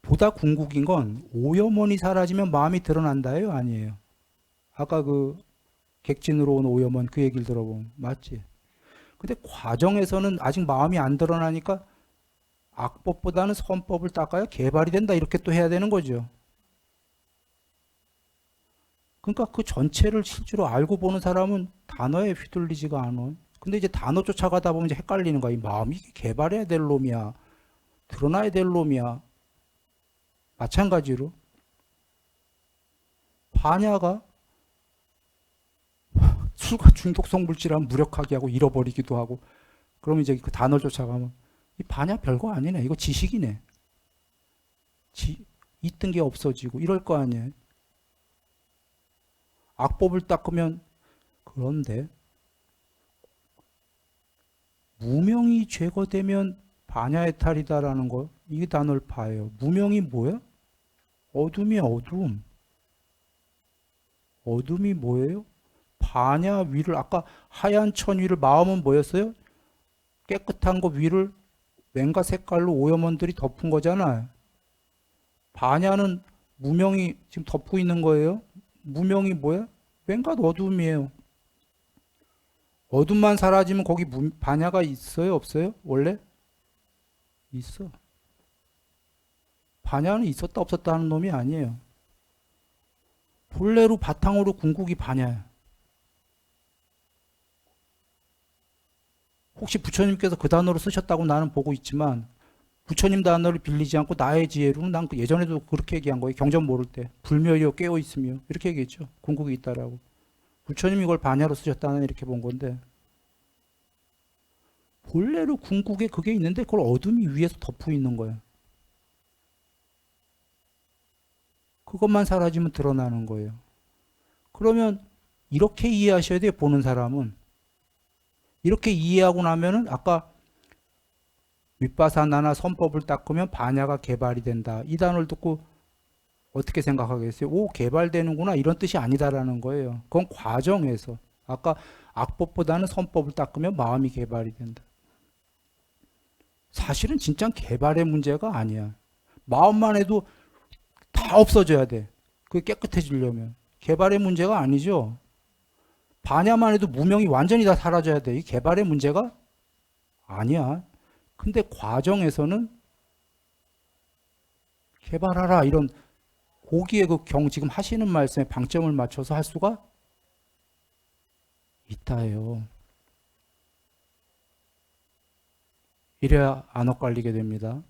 보다 궁극인 건 오염원이 사라지면 마음이 드러난다예요, 아니에요? 아까 그 객진으로 온 오염원 그 얘기를 들어보면 맞지? 근데 과정에서는 아직 마음이 안 드러나니까 악법보다는 선법을 닦아야 개발이 된다 이렇게 또 해야 되는 거죠. 그러니까 그 전체를 실제로 알고 보는 사람은 단어에 휘둘리지가 않아. 근데 이제 단어 쫓아가다 보면 이제 헷갈리는 거야. 이 마음이 개발해야 될 놈이야. 드러나야 될 놈이야. 마찬가지로 반야가 술과 중독성 물질하면 무력하게 하고 잃어버리기도 하고 그러면 이제 그 단어를 쫓아가면 이 반야 별거 아니네. 이거 지식이네. 있던 게 없어지고 이럴 거 아니에요. 악법을 닦으면 그런데 무명이 제거되면 반야의 탈이다라는 거 이 단어를 봐요. 무명이 뭐야? 어둠이야 어둠. 어둠이 뭐예요? 반야 위를 아까 하얀 천 위를 마음은 뭐였어요? 깨끗한 거 위를 맹가 색깔로 오염원들이 덮은 거잖아요. 반야는 무명이 지금 덮고 있는 거예요. 무명이 뭐야? 맹가 어둠이에요. 어둠만 사라지면 거기 반야가 있어요? 없어요? 원래? 있어. 반야는 있었다 없었다 하는 놈이 아니에요. 본래로 바탕으로 궁극이 반야야. 혹시 부처님께서 그 단어를 쓰셨다고 나는 보고 있지만 부처님 단어를 빌리지 않고 나의 지혜로는 난 예전에도 그렇게 얘기한 거예요. 경전 모를 때. 불멸이요 깨어있으며 이렇게 얘기했죠. 궁극이 있다라고. 부처님이 이걸 반야로 쓰셨다는 이렇게 본 건데 본래로 궁극에 그게 있는데 그걸 어둠이 위에서 덮고 있는 거야. 그것만 사라지면 드러나는 거예요. 그러면 이렇게 이해하셔야 돼요. 보는 사람은. 이렇게 이해하고 나면은 아까 윗바사나나 선법을 닦으면 반야가 개발이 된다. 이 단어를 듣고 어떻게 생각하겠어요? 오, 개발되는구나. 이런 뜻이 아니다라는 거예요. 그건 과정에서. 아까 악법보다는 선법을 닦으면 마음이 개발이 된다. 사실은 진짜 개발의 문제가 아니야. 마음만 해도 다 없어져야 돼. 그게 깨끗해지려면. 개발의 문제가 아니죠. 반야만 해도 무명이 완전히 다 사라져야 돼. 이 개발의 문제가 아니야. 근데 과정에서는 개발하라 이런 고기의 그 지금 하시는 말씀에 방점을 맞춰서 할 수가 있다예요. 이래야 안 엇갈리게 됩니다.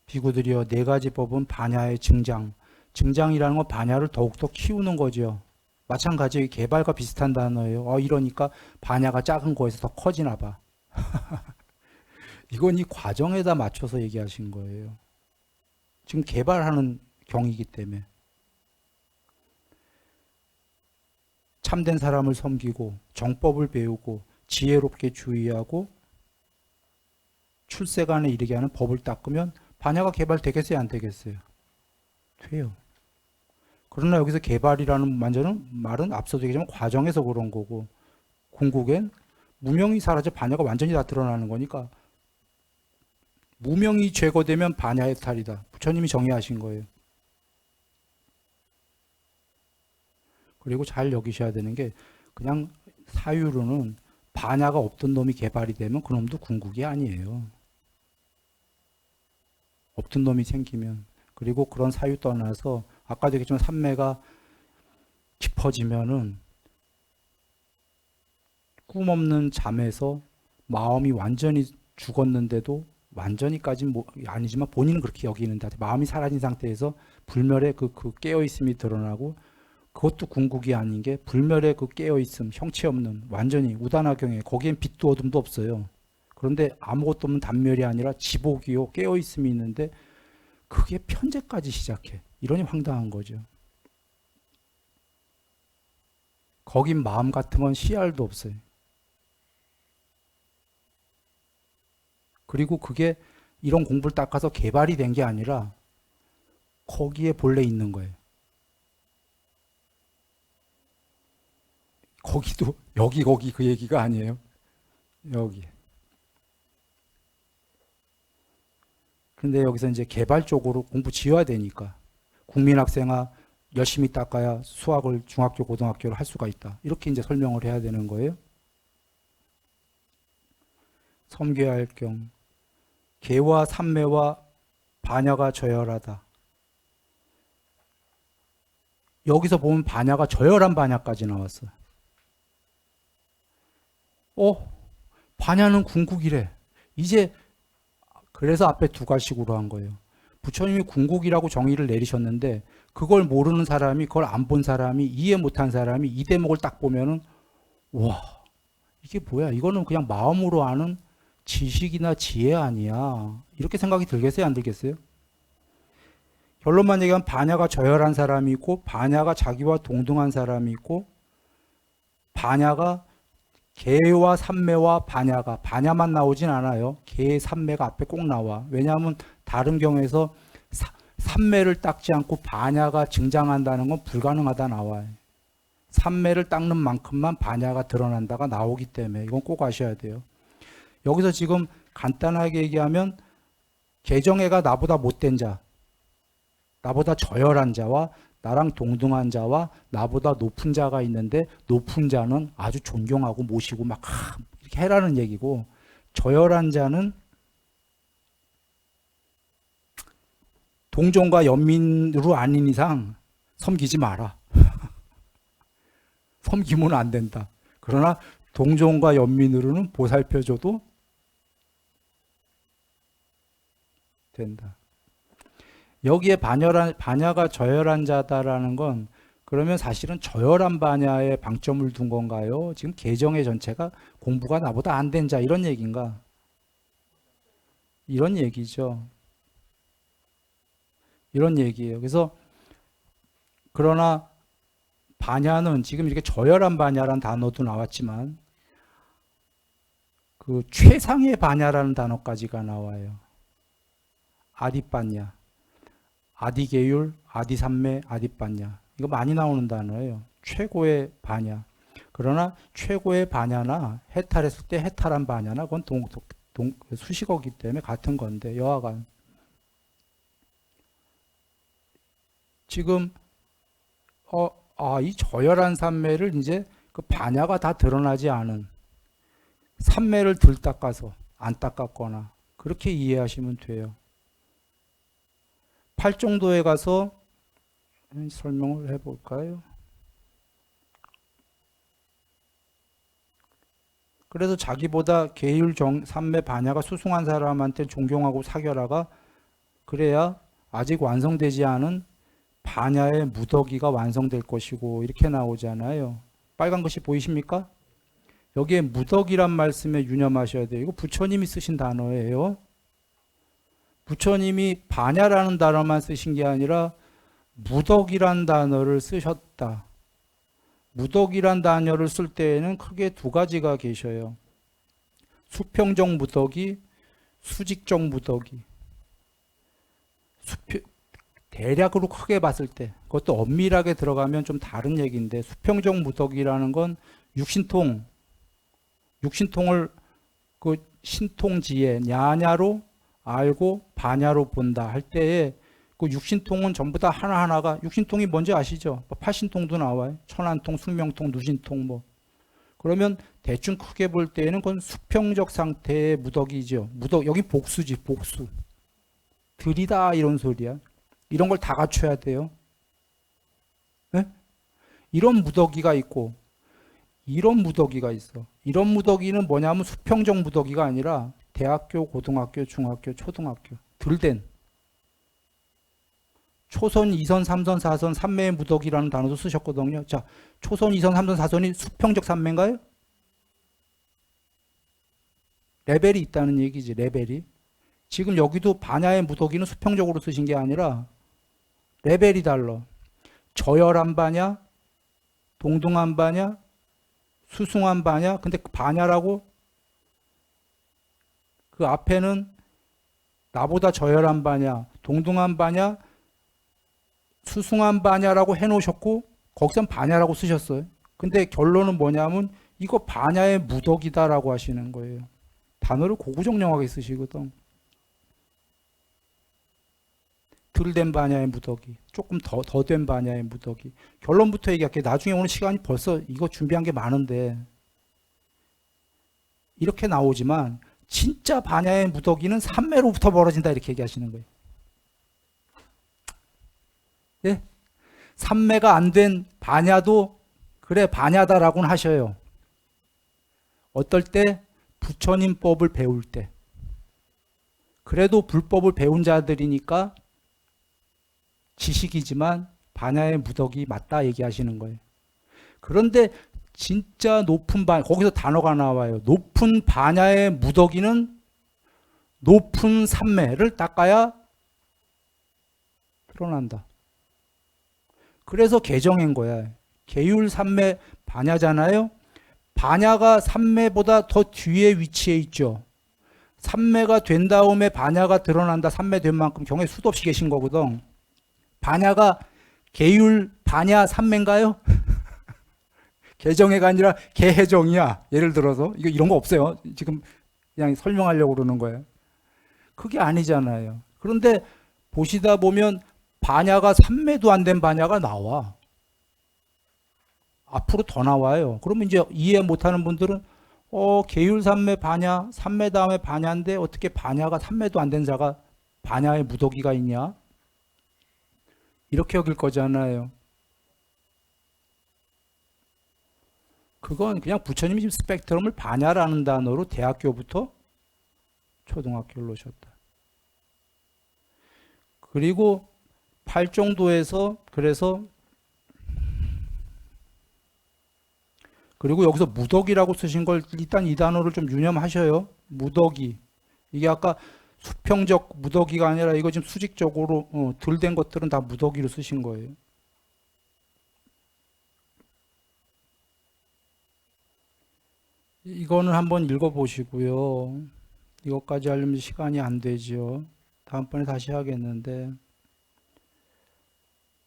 비구들이여 네 가지 법은 반야의 증장. 증장이라는 건 반야를 더욱더 키우는 거죠. 마찬가지로 개발과 비슷한 단어예요. 이러니까 반야가 작은 거에서 더 커지나 봐. 이건 이 과정에다 맞춰서 얘기하신 거예요. 지금 개발하는 경이기 때문에. 참된 사람을 섬기고 정법을 배우고 지혜롭게 주의하고 출세간에 이르게 하는 법을 닦으면 반야가 개발되겠어요? 안 되겠어요? 돼요. 그러나 여기서 개발이라는 말은 앞서도 얘기했지만 과정에서 그런 거고 궁극엔 무명이 사라져 반야가 완전히 다 드러나는 거니까 무명이 제거되면 반야의 탈이다. 부처님이 정의하신 거예요. 그리고 잘 여기셔야 되는 게 그냥 사유로는 반야가 없던 놈이 개발이 되면 그 놈도 궁극이 아니에요. 없던 놈이 생기면. 그리고 그런 사유 떠나서 아까도 얘기했지만 삼매가 깊어지면은 꿈 없는 잠에서 마음이 완전히 죽었는데도 완전히까지는 아니지만 본인은 그렇게 여기는데 마음이 사라진 상태에서 불멸의 그 깨어있음이 드러나고 그것도 궁극이 아닌 게 불멸의 그 깨어있음, 형체 없는 완전히 우단화경에 거기엔 빛도 어둠도 없어요. 그런데 아무것도 없는 단멸이 아니라 지복이요 깨어있음이 있는데 그게 편재까지 시작해. 이러니 황당한 거죠. 거긴 마음 같으면 씨알도 없어요. 그리고 그게 이런 공부를 닦아서 개발이 된 게 아니라 거기에 본래 있는 거예요. 거기도 거기 그 얘기가 아니에요. 여기. 근데 여기서 이제 개발적으로 공부 지어야 되니까 국민학생아 열심히 닦아야 수학을 중학교, 고등학교를 할 수가 있다. 이렇게 이제 설명을 해야 되는 거예요. 섬겨야 할 경. 개와 삼매와 반야가 저열하다. 여기서 보면 반야가 저열한 반야까지 나왔어요. 반야는 궁극이래. 이제 그래서 앞에 두 가지식으로 한 거예요. 부처님이 궁극이라고 정의를 내리셨는데 그걸 모르는 사람이, 그걸 안 본 사람이, 이해 못한 사람이 이 대목을 딱 보면은 와, 이게 뭐야? 이거는 그냥 마음으로 아는 지식이나 지혜 아니야. 이렇게 생각이 들겠어요? 안 들겠어요? 결론만 얘기하면 반야가 저열한 사람이 있고, 반야가 자기와 동등한 사람이 있고, 반야가 개와 삼매와 반야가, 반야만 나오진 않아요. 개, 삼매가 앞에 꼭 나와. 왜냐하면 다른 경우에서 삼매를 닦지 않고 반야가 증장한다는 건 불가능하다 나와요. 삼매를 닦는 만큼만 반야가 드러난다가 나오기 때문에 이건 꼭 아셔야 돼요. 여기서 지금 간단하게 얘기하면 개정애가 나보다 못된 자, 나보다 저열한 자와 나랑 동등한 자와 나보다 높은 자가 있는데 높은 자는 아주 존경하고 모시고 막 이렇게 해라는 얘기고, 저열한 자는 동종과 연민으로 아닌 이상 섬기지 마라. 섬기면 안 된다. 그러나 동종과 연민으로는 보살펴줘도 된다. 여기에 반야가 저열한 자다라는 건 그러면 사실은 저열한 반야에 방점을 둔 건가요? 지금 개정의 전체가 공부가 나보다 안 된 자 이런 얘기인가? 이런 얘기죠. 이런 얘기예요. 그래서 그러나 반야는 지금 이렇게 저열한 반야라는 단어도 나왔지만 그 최상의 반야라는 단어까지가 나와요. 아디반야. 아디계율, 아디삼매, 아디반야. 이거 많이 나오는 단어예요. 최고의 반야. 그러나 최고의 반야나 해탈했을 때 해탈한 반야나 그건 수식어기 때문에 같은 건데 여하간 지금 이 저열한 삼매를 이제 그 반야가 다 드러나지 않은 삼매를 덜 닦아서 안 닦았거나 그렇게 이해하시면 돼요. 팔정도에 가서 설명을 해볼까요? 그래서 자기보다 계율 삼매 반야가 수승한 사람한테 존경하고 사결하가 그래야 아직 완성되지 않은 반야의 무더기가 완성될 것이고 이렇게 나오잖아요. 빨간 것이 보이십니까? 여기에 무더기란 말씀에 유념하셔야 돼요. 이거 부처님이 쓰신 단어예요. 부처님이 반야라는 단어만 쓰신 게 아니라 무덕이란 단어를 쓰셨다. 무덕이란 단어를 쓸 때에는 크게 두 가지가 계셔요. 수평적 무덕이, 수직적 무덕이. 대략으로 크게 봤을 때, 그것도 엄밀하게 들어가면 좀 다른 얘기인데, 수평적 무덕이라는 건 육신통을 그 신통지에 냐냐로 알고 반야로 본다 할 때에 그 육신통은 전부 다 하나하나가, 육신통이 뭔지 아시죠? 팔신통도 나와요. 천안통, 숙명통, 누신통 그러면 대충 크게 볼 때에는 그건 수평적 상태의 무덕이죠. 여기 복수지, 복수. 들이다 이런 소리야. 이런 걸 다 갖춰야 돼요. 네? 이런 무덕이가 있고 이런 무덕이가 있어. 이런 무덕이는 뭐냐면 수평적 무덕이가 아니라 대학교, 고등학교, 중학교, 초등학교 들된 초선, 2선, 3선, 4선, 삼매의 무덕이라는 단어도 쓰셨거든요. 자, 초선, 2선, 3선, 4선이 수평적 삼매인가요? 레벨이 있다는 얘기지, 레벨이. 지금 여기도 반야의 무덕이는 수평적으로 쓰신 게 아니라 레벨이 달라. 저열한 반야, 동등한 반야, 수승한 반야. 근데 그 반야라고 그 앞에는 나보다 저열한 반야, 동등한 반야, 수승한 반야라고 해놓으셨고 거기선 반야라고 쓰셨어요. 근데 결론은 뭐냐면 이거 반야의 무덕이다라고 하시는 거예요. 단어를 고구정령하게 쓰시거든. 덜 된 반야의 무더기, 조금 더 된 반야의 무더기. 결론부터 얘기할게. 나중에 오는 시간이 벌써 이거 준비한 게 많은데 이렇게 나오지만 진짜 반야의 무더기는 삼매로부터 벌어진다 이렇게 얘기하시는 거예요. 예? 삼매가 안 된 반야도 그래 반야다라고는 하셔요. 어떨 때? 부처님 법을 배울 때. 그래도 불법을 배운 자들이니까 지식이지만 반야의 무더기 맞다 얘기하시는 거예요. 그런데 진짜 높은 거기서 단어가 나와요. 높은 반야의 무더기는 높은 삼매를 닦아야 드러난다. 그래서 개정한 거야. 계율 삼매 반야잖아요. 반야가 삼매보다 더 뒤에 위치해 있죠. 삼매가 된 다음에 반야가 드러난다. 삼매 된 만큼 경에 수도 없이 계신 거거든. 반야가 계율 반야 삼매인가요? 개정해가 아니라 개해정이야. 예를 들어서 이런 거 없어요. 지금 그냥 설명하려고 그러는 거예요. 그게 아니잖아요. 그런데 보시다 보면 반야가 삼매도 안 된 반야가 나와. 앞으로 더 나와요. 그러면 이제 이해 못하는 분들은 계율 삼매 반야, 삼매 다음에 반야인데 어떻게 반야가 삼매도 안 된 자가 반야의 무더기가 있냐? 이렇게 여길 거잖아요. 그건 그냥 부처님이 지금 스펙트럼을 반야라는 단어로 대학교부터 초등학교를 놓으셨다. 그리고 팔정도에서 그리고 여기서 무더기라고 쓰신 걸 일단 이 단어를 좀 유념하셔요. 무더기. 이게 아까 수평적 무더기가 아니라 이거 지금 수직적으로 덜 된 것들은 다 무더기로 쓰신 거예요. 이거는 한번 읽어보시고요. 이것까지 하려면 시간이 안 되죠. 다음번에 다시 하겠는데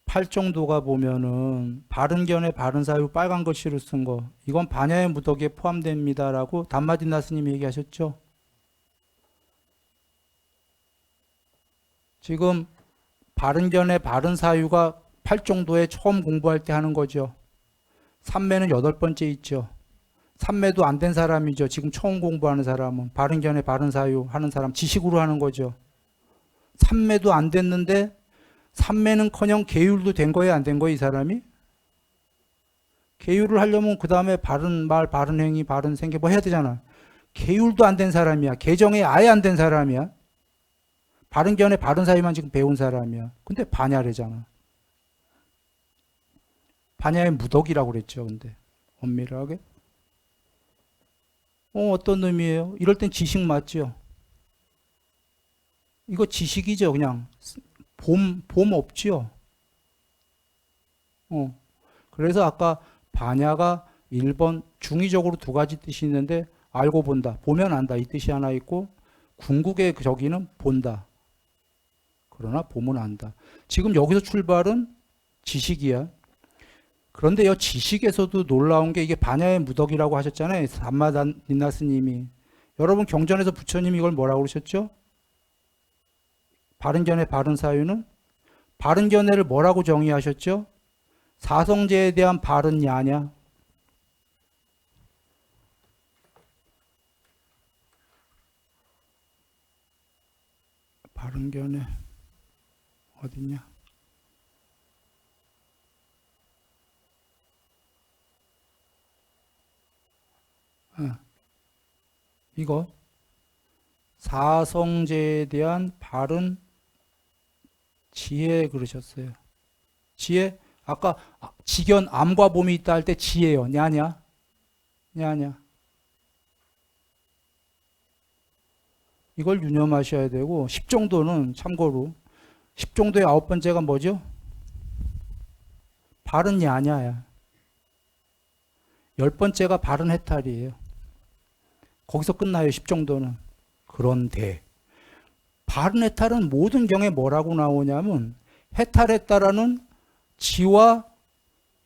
8정도가 보면은 바른견에 바른사유 빨간 글씨로 쓴 거 이건 반야의 무더기에 포함됩니다라고 담마딘다 스님이 얘기하셨죠. 지금 바른견에 바른사유가 8정도에 처음 공부할 때 하는 거죠. 삼매는 8번째 있죠. 삼매도 안 된 사람이죠. 지금 처음 공부하는 사람은 바른견에 바른사유 하는 사람 지식으로 하는 거죠. 삼매도 안 됐는데 삼매는커녕 계율도 된 거예요, 안 된 거예요, 이 사람이? 계율을 하려면 그 다음에 바른 말, 바른 행위, 바른 생계 뭐 해야 되잖아. 계율도 안 된 사람이야. 개정에 아예 안 된 사람이야. 바른견에 바른사유만 지금 배운 사람이야. 근데 반야래잖아. 반야의 무덕이라고 그랬죠, 근데 엄밀하게. 어떤 의미예요? 이럴 땐 지식 맞죠? 이거 지식이죠, 그냥. 봄 없지요. 그래서 아까 반야가 1번 중의적으로 2가지 뜻이 있는데 알고 본다, 보면 안다 이 뜻이 하나 있고 궁극의 저기는 본다. 그러나 보면 안다. 지금 여기서 출발은 지식이야. 그런데 이 지식에서도 놀라운 게 이게 반야의 무덕이라고 하셨잖아요. 담마딘다 스님이. 여러분 경전에서 부처님이 이걸 뭐라고 그러셨죠? 바른견해 바른사유는 바른견해를 뭐라고 정의하셨죠? 사성제에 대한 바른 야냐. 바른견해 어딨냐? 이거 사성제에 대한 바른 지혜 그러셨어요. 지혜 아까 지견 암과 봄이 있다 할 때 지혜요. 냐냐? 이걸 유념하셔야 되고 10정도는 참고로 10정도의 9번째가 뭐죠? 바른 야냐야. 10번째가 바른 해탈이에요. 거기서 끝나요. 10정도는. 그런데 바른 해탈은 모든 경에 뭐라고 나오냐면 해탈했다라는 지와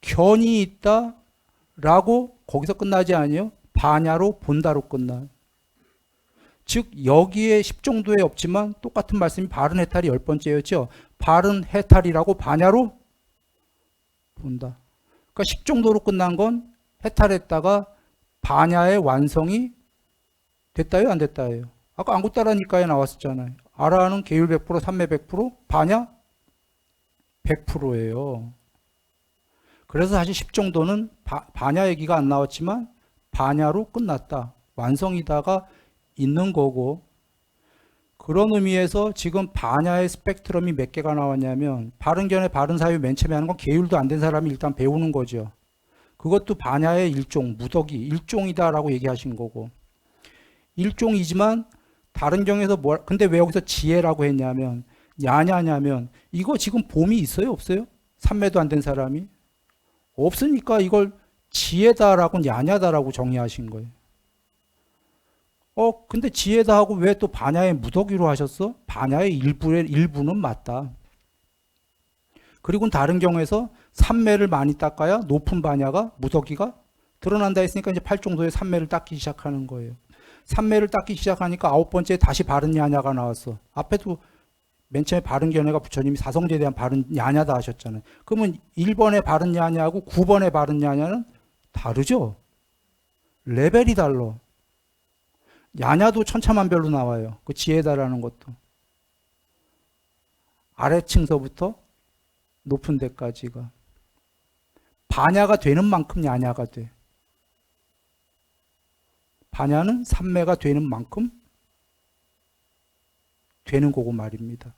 견이 있다라고 거기서 끝나지 아니에요. 반야로 본다로 끝나요. 즉 여기에 10정도에 없지만 똑같은 말씀이 바른 해탈이 10번째였죠. 발은 해탈이라고 반야로 본다. 그러니까 10정도로 끝난 건 해탈했다가 반야의 완성이 됐다요, 안 됐다요? 아까 안구따라니까에 나왔었잖아요. 아라는 계율 100%, 삼매 100%, 반야 100%예요. 그래서 사실 10정도는 반야 얘기가 안 나왔지만 반야로 끝났다. 완성이다가 있는 거고, 그런 의미에서 지금 반야의 스펙트럼이 몇 개가 나왔냐면 바른견해 바른사유 맨 처음에 하는 건 계율도 안 된 사람이 일단 배우는 거죠. 그것도 반야의 일종, 무덕이 일종이다라고 얘기하신 거고, 일종이지만 다른 경에서 근데 왜 여기서 지혜라고 했냐면, 야냐냐면 이거 지금 봄이 있어요, 없어요? 삼매도 안 된 사람이 없으니까 이걸 지혜다라고 야냐다라고 정의하신 거예요. 근데 지혜다 하고 왜 또 반야의 무덕이로 하셨어? 반야의 일부는 맞다. 그리고 다른 경우에서 삼매를 많이 닦아야 높은 반야가 무덕이가 드러난다 했으니까 이제 8정도의 삼매를 닦기 시작하는 거예요. 삼매를 닦기 시작하니까 9번째 다시 바른 야냐가 나왔어. 앞에도 맨 처음에 바른 견해가 부처님이 사성제에 대한 바른 야냐다 하셨잖아요. 그러면 1번의 바른 야냐하고 9번의 바른 야냐는 다르죠? 레벨이 달라. 야냐도 천차만별로 나와요. 그 지혜다라는 것도. 아래층서부터 높은 데까지가. 반야가 되는 만큼 야냐가 돼. 반야는 삼매가 되는 만큼 되는 거고 말입니다.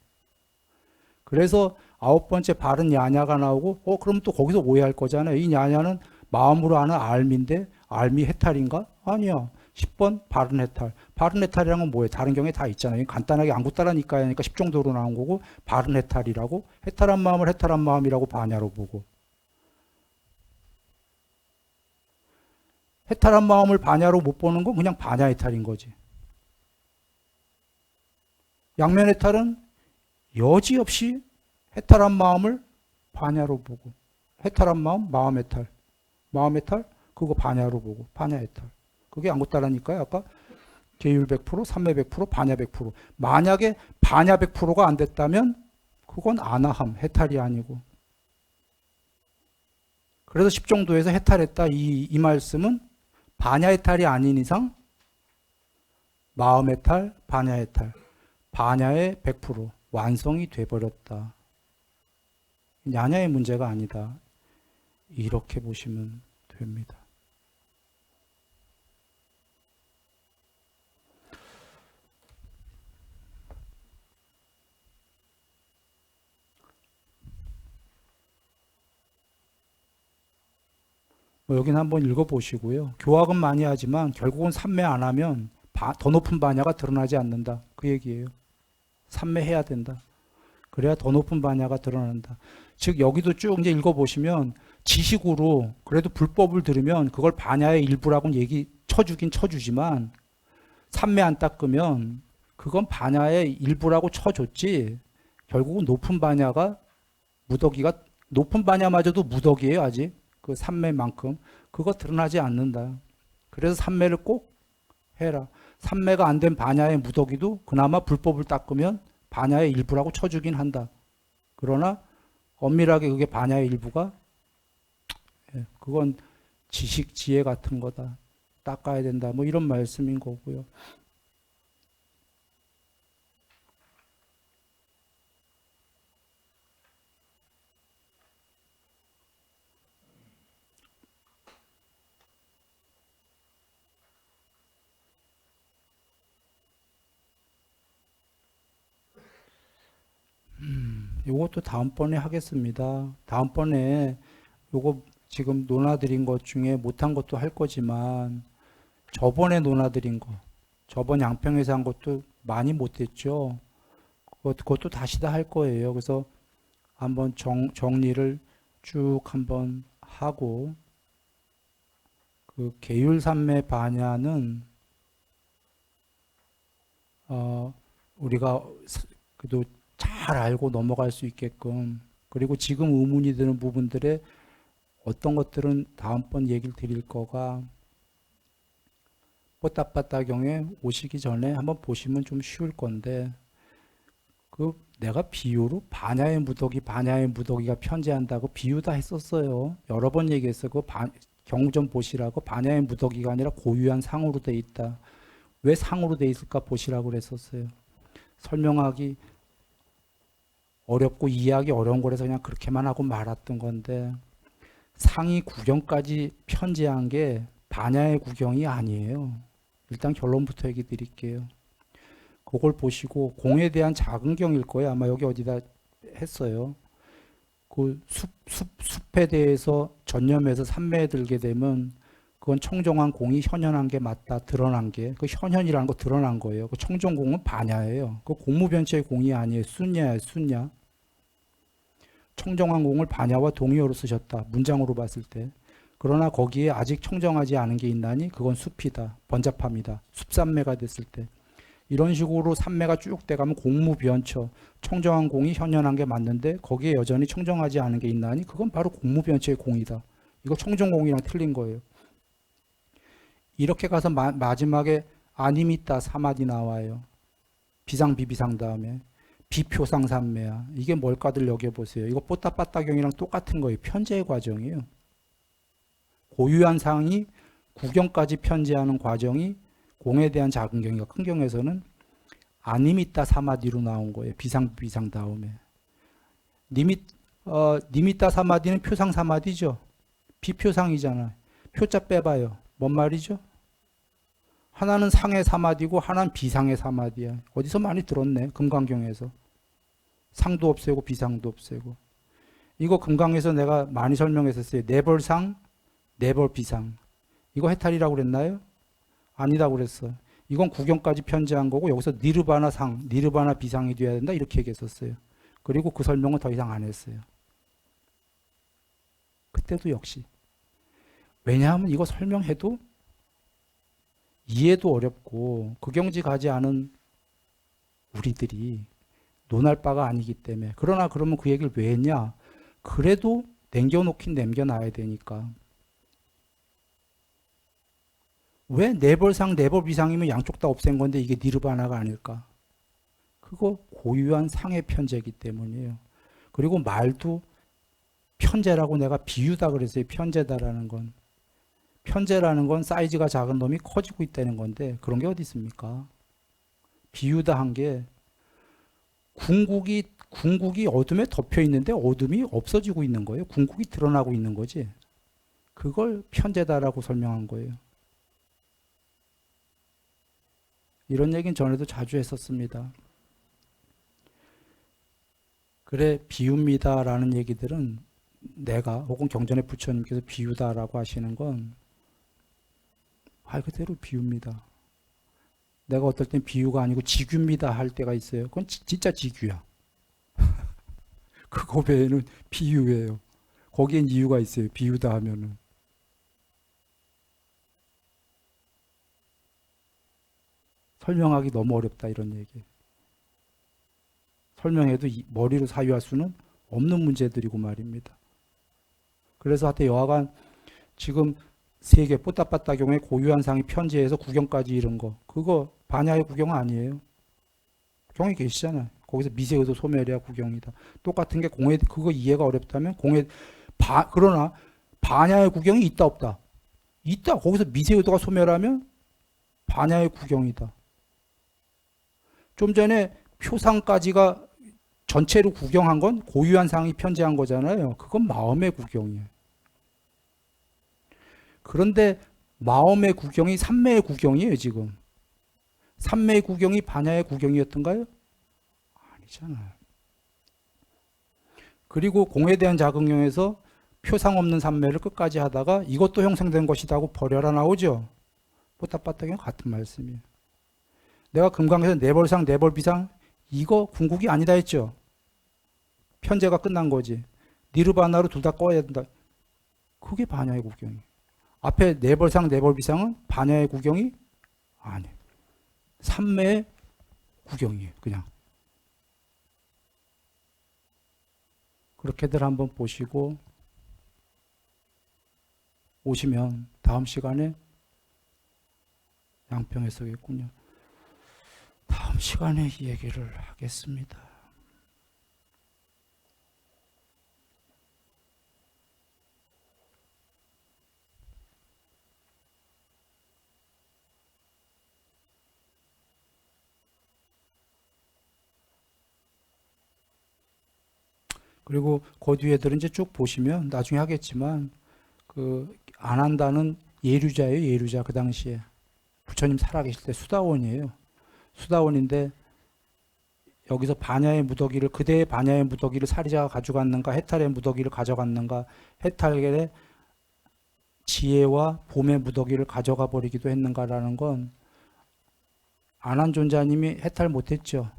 그래서 9번째 바른 야냐가 나오고, 그럼 또 거기서 오해할 거잖아요. 이 야냐는 마음으로 하는 알미인데, 알미 해탈인가? 아니야. 10번 바른 해탈. 바른 해탈이라는 건 뭐예요? 다른 경우에 다 있잖아요. 간단하게 안구따라니까 하니까 10정도로 나온 거고, 바른 해탈이라고, 해탈한 마음을 해탈한 마음이라고 반야로 보고, 해탈한 마음을 반야로 못 보는 건 그냥 반야 해탈인 거지. 양면 해탈은 여지없이 해탈한 마음을 반야로 보고, 해탈한 마음, 마음 해탈. 마음 해탈, 그거 반야로 보고, 반야 해탈. 그게 안구따라니까요. 아까 계율 100%, 삼매 100%, 반야 100%. 만약에 반야 100%가 안 됐다면 그건 아나함, 해탈이 아니고. 그래서 10정도에서 해탈했다 이 말씀은 반야 해탈이 아닌 이상 마음 해탈, 반야 해탈. 반야의 100% 완성이 돼버렸다. 야냐의 문제가 아니다. 이렇게 보시면 됩니다. 여기는 한번 읽어보시고요. 교학은 많이 하지만 결국은 삼매 안 하면 더 높은 반야가 드러나지 않는다. 그 얘기예요. 삼매해야 된다. 그래야 더 높은 반야가 드러난다. 즉 여기도 쭉 이제 읽어보시면 지식으로 그래도 불법을 들으면 그걸 반야의 일부라고 얘기 쳐주긴 쳐주지만 삼매 안 닦으면 그건 반야의 일부라고 쳐줬지 결국은 높은 반야가 무덕이가 높은 반야마저도 무덕이에요. 아직 그 삼매만큼 그거 드러나지 않는다. 그래서 삼매를 꼭 해라. 삼매가 안 된 반야의 무덕이도 그나마 불법을 닦으면 반야의 일부라고 쳐주긴 한다. 그러나 엄밀하게 그게 반야의 일부가 그건 지식 지혜 같은 거다. 닦아야 된다. 뭐 이런 말씀인 거고요. 요것도 다음번에 하겠습니다. 다음번에 요거 지금 논하드린 것 중에 못한 것도 할 거지만 저번에 논하드린 거, 저번 양평에서 한 것도 많이 못했죠. 그것도 다시 다 할 거예요. 그래서 한번 정리를 쭉 한번 하고 그 계율삼매 반야는 우리가 그래도 잘 알고 넘어갈 수 있게끔 그리고 지금 의문이 드는 부분들에 어떤 것들은 다음번 얘기를 드릴 거가 뽀딱빠딱경에 오시기 전에 한번 보시면 좀 쉬울 건데 내가 비유로 반야의 무더기가 편재한다고 비유다 했었어요. 여러 번 얘기했어요. 경우 좀 보시라고. 반야의 무더기가 아니라 고유한 상으로 돼 있다. 왜 상으로 돼 있을까 보시라고 그랬었어요. 설명하기 어렵고 이해하기 어려운 거라서 그냥 그렇게만 하고 말았던 건데, 상이 구경까지 편재한 게 반야의 구경이 아니에요. 일단 결론부터 얘기 드릴게요. 그걸 보시고 공에 대한 작은경일 거예요. 아마 여기 어디다 했어요. 그 숲에 대해서 전념해서 삼매에 들게 되면 그건 청정한 공이 현현한 게 맞다. 드러난 게. 그 현현이라는 거 드러난 거예요. 그 청정공은 반야예요. 그 공무변체의 공이 아니에요. 순야예요. 순야. 청정한 공을 반야와 동의어로 쓰셨다. 문장으로 봤을 때. 그러나 거기에 아직 청정하지 않은 게 있나니 그건 숲이다. 번잡합니다. 숲삼매가 됐을 때. 이런 식으로 삼매가 쭉 돼가면 공무변처, 청정한 공이 현현한 게 맞는데 거기에 여전히 청정하지 않은 게 있나니 그건 바로 공무변처의 공이다. 이거 청정공이랑 틀린 거예요. 이렇게 가서 마지막에 아니미따 사마디 나와요. 비상 비비상 다음에 비표상 삼매야. 이게 뭘까들 여겨보세요. 이거 뽀따빠따경이랑 똑같은 거예요. 편재의 과정이에요. 고유한 상이 구경까지 편재하는 과정이 공에 대한 작은 경이가 큰 경에서는 아니미따 사마디로 나온 거예요. 비상 비상 다음에. 니미따 사마디는 표상 사마디죠. 비표상이잖아요. 표자 빼봐요. 뭔 말이죠? 하나는 상의 사마디고 하나는 비상의 사마디야. 어디서 많이 들었네. 금강경에서. 상도 없애고 비상도 없애고. 이거 금강에서 내가 많이 설명했었어요. 네벌상, 네벌비상. 이거 해탈이라고 그랬나요? 아니다고 그랬어. 이건 구경까지 편재한 거고 여기서 니르바나 상, 니르바나 비상이 돼야 된다 이렇게 얘기했었어요. 그리고 그 설명은 더 이상 안 했어요. 그때도 역시. 왜냐하면 이거 설명해도 이해도 어렵고 극영지 가지 않은 우리들이 논할 바가 아니기 때문에. 그러나 그러면 그 얘기를 왜 했냐? 그래도 남겨놓긴 남겨놔야 되니까. 왜 네벌상 네벌비상이면 양쪽 다 없앤 건데 이게 니르바나가 아닐까? 그거 고유한 상의 편재이기 때문이에요. 그리고 말도 편재라고 내가 비유다 그랬어요. 편재다라는 건. 편재라는 건 사이즈가 작은 놈이 커지고 있다는 건데 그런 게 어디 있습니까? 비유다 한 게 궁극이 어둠에 덮여 있는데 어둠이 없어지고 있는 거예요. 궁극이 드러나고 있는 거지. 그걸 편재다라고 설명한 거예요. 이런 얘기는 전에도 자주 했었습니다. 그래 비유입니다라는 얘기들은 내가 혹은 경전의 부처님께서 비유다라고 하시는 건 말 그대로 비유입니다. 내가 어떨 땐 비유가 아니고 지규입니다 할 때가 있어요. 그건 진짜 지규야. 그거 외에는 비유예요. 거기엔 이유가 있어요. 비유다 하면은. 설명하기 너무 어렵다 이런 얘기. 설명해도 머리로 사유할 수는 없는 문제들이고 말입니다. 그래서 하여튼 여하간 지금 세계 뽀따빠따 경우에 고유한 상이 편지해서 구경까지 이른 거 그거 반야의 구경 아니에요. 경에 계시잖아요. 거기서 미세의도 소멸이야 구경이다. 똑같은 게 공에 그거 이해가 어렵다면 그러나 반야의 구경이 있다 없다. 있다. 거기서 미세의도가 소멸하면 반야의 구경이다. 좀 전에 표상까지가 전체로 구경한 건 고유한 상이 편재한 거잖아요. 그건 마음의 구경이에요. 그런데 마음의 구경이 삼매의 구경이에요, 지금. 삼매의 구경이 반야의 구경이었던가요? 아니잖아요. 그리고 공에 대한 자긍령에서 표상 없는 삼매를 끝까지 하다가 이것도 형성된 것이다 하고 버려라 나오죠. 뽀따빠따경 같은 말씀이에요. 내가 금강에서 네벌상, 네벌비상 이거 궁극이 아니다 했죠. 편재가 끝난 거지. 니르바나로 둘 다 꺼야 된다. 그게 반야의 구경이에요. 앞에 네벌상, 네벌비상은 반야의 구경이 아니에요. 삼매의 구경이에요. 그냥. 그렇게들 한번 보시고 오시면 다음 시간에 양평 해석이겠군요. 다음 시간에 이 얘기를 하겠습니다. 그리고 그 뒤에들은 이제 쭉 보시면 나중에 하겠지만 그 안 한다는 예류자예요. 예류자. 그 당시에 부처님 살아계실 때 수다원이에요. 수다원인데 여기서 반야의 무더기를, 그대의 반야의 무더기를 사리자가 가져갔는가, 해탈의 무더기를 가져갔는가, 해탈의 지혜와 봄의 무더기를 가져가 버리기도 했는가라는 건 안한존자님이 해탈 못했죠.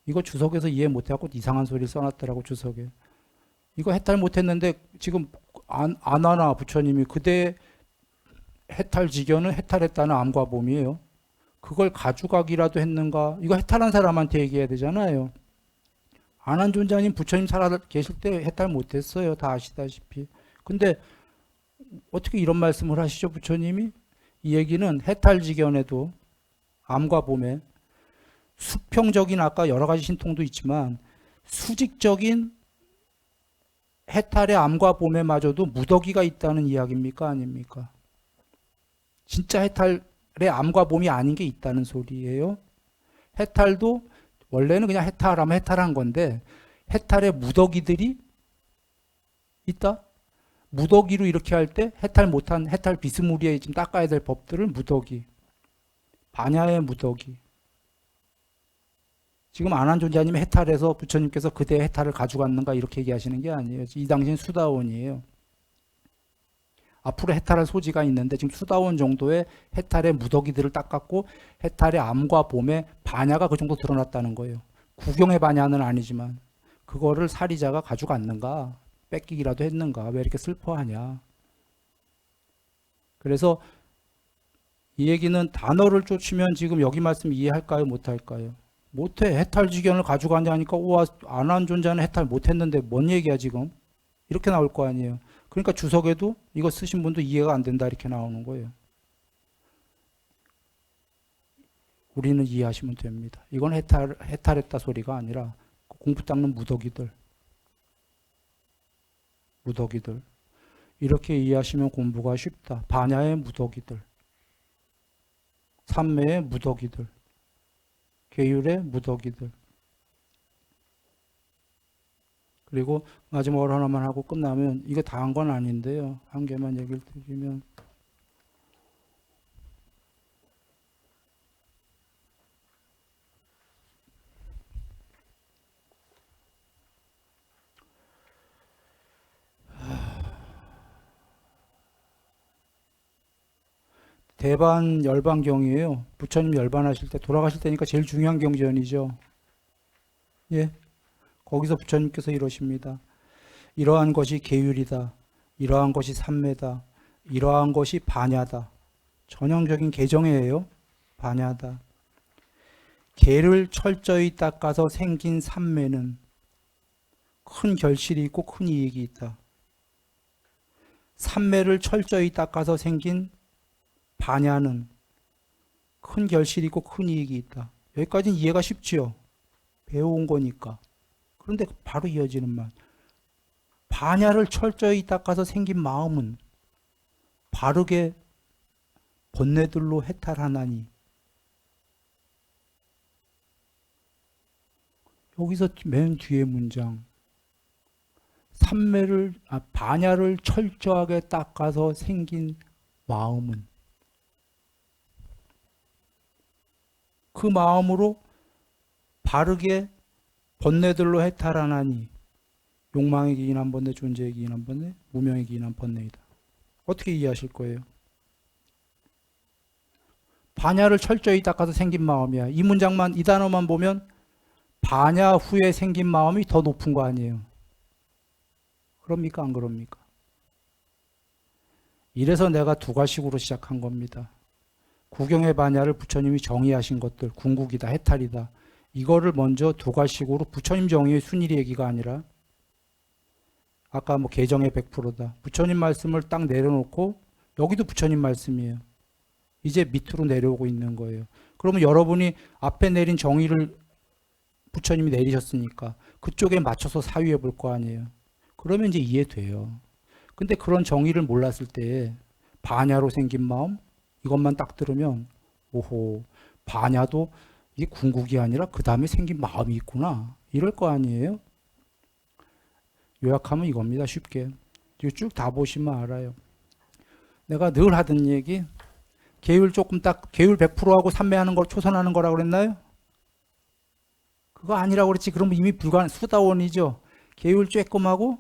이거 주석에서 이해 못해갖고 이상한 소리를 써놨더라고, 주석에. 이거 해탈 못했는데 지금 안 하나 부처님이 그대 해탈 지견은 해탈했다는 암과 봄이에요. 그걸 가져가기라도 했는가? 이거 해탈한 사람한테 얘기해야 되잖아요. 안한존자님 부처님 살아 계실 때 해탈 못했어요. 다 아시다시피. 근데 어떻게 이런 말씀을 하시죠, 부처님이? 이 얘기는 해탈지견에도 암과 봄에 수평적인 아까 여러 가지 신통도 있지만 수직적인 해탈의 암과 봄에마저도 무더기가 있다는 이야기입니까? 아닙니까? 진짜 해탈의 암과 봄이 아닌 게 있다는 소리예요. 해탈도 원래는 그냥 해탈하면 해탈한 건데 해탈의 무더기들이 있다? 무더기로 이렇게 할 때 해탈 못한 해탈 비스무리에 지금 닦아야 될 법들을 무더기, 반야의 무더기. 지금 안한존자님 해탈해서 부처님께서 그대 해탈을 가져갔는가 이렇게 얘기하시는 게 아니에요. 이 당시엔 수다원이에요. 앞으로 해탈할 소지가 있는데 지금 수다원 정도의 해탈의 무더기들을 닦았고 해탈의 암과 봄의 반야가 그 정도 드러났다는 거예요. 구경의 반야는 아니지만 그거를 사리자가 가져갔는가, 뺏기기라도 했는가, 왜 이렇게 슬퍼하냐. 그래서 이 얘기는 단어를 쫓으면 지금 여기 말씀 이해할까요? 못할까요? 못해. 해탈지견을 가져가냐니까 우와, 안한존자는 해탈 못했는데 뭔 얘기야 지금? 이렇게 나올 거 아니에요. 그러니까 주석에도 이거 쓰신 분도 이해가 안 된다 이렇게 나오는 거예요. 우리는 이해하시면 됩니다. 이건 해탈했다 소리가 아니라 공부 닦는 무더기들. 이렇게 이해하시면 공부가 쉽다. 반야의 무더기들, 삼매의 무더기들, 계율의 무더기들. 그리고 마지막으로 하나만 하고 끝나면 이거 다 한 건 아닌데요. 한 개만 얘기를 드리면 대반 열반경이에요. 부처님 열반하실 때 돌아가실 때니까 제일 중요한 경전이죠. 예. 거기서 부처님께서 이러십니다. 이러한 것이 계율이다. 이러한 것이 삼매다. 이러한 것이 반야다. 전형적인 개정이에요. 반야다. 계를 철저히 닦아서 생긴 삼매는 큰 결실이 있고 큰 이익이 있다. 삼매를 철저히 닦아서 생긴 반야는 큰 결실이 있고 큰 이익이 있다. 여기까지는 이해가 쉽지요. 배워온 거니까. 그런데 바로 이어지는 말. 반야를 철저히 닦아서 생긴 마음은 바르게 번뇌들로 해탈하나니. 여기서 맨 뒤에 문장. 반야를 철저하게 닦아서 생긴 마음은 그 마음으로 바르게 번뇌들로 해탈하나니. 욕망의 기인한 번뇌, 존재의 기인한 번뇌, 무명의 기인한 번뇌이다. 어떻게 이해하실 거예요? 반야를 철저히 닦아서 생긴 마음이야. 이 문장만, 이 단어만 보면 반야 후에 생긴 마음이 더 높은 거 아니에요. 그럽니까? 안 그럽니까? 이래서 내가 두 가식으로 시작한 겁니다. 구경의 반야를 부처님이 정의하신 것들, 궁극이다, 해탈이다. 이거를 먼저 두 가식으로 부처님 정의의 순일이 얘기가 아니라 아까 뭐 개정의 100%다. 부처님 말씀을 딱 내려놓고 여기도 부처님 말씀이에요. 이제 밑으로 내려오고 있는 거예요. 그러면 여러분이 앞에 내린 정의를 부처님이 내리셨으니까 그쪽에 맞춰서 사유해 볼 거 아니에요. 그러면 이제 이해돼요. 근데 그런 정의를 몰랐을 때 반야로 생긴 마음 이것만 딱 들으면 오호, 반야도 이게 궁극이 아니라 그 다음에 생긴 마음이 있구나 이럴 거 아니에요. 요약하면 이겁니다. 쉽게. 이거 쭉 다 보시면 알아요. 내가 늘 하던 얘기, 계율 조금 딱, 계율 100%하고 산매하는 걸 초선하는 거라고 그랬나요? 그거 아니라고 그랬지. 그러면 이미 수다원이죠. 계율 쬐끔하고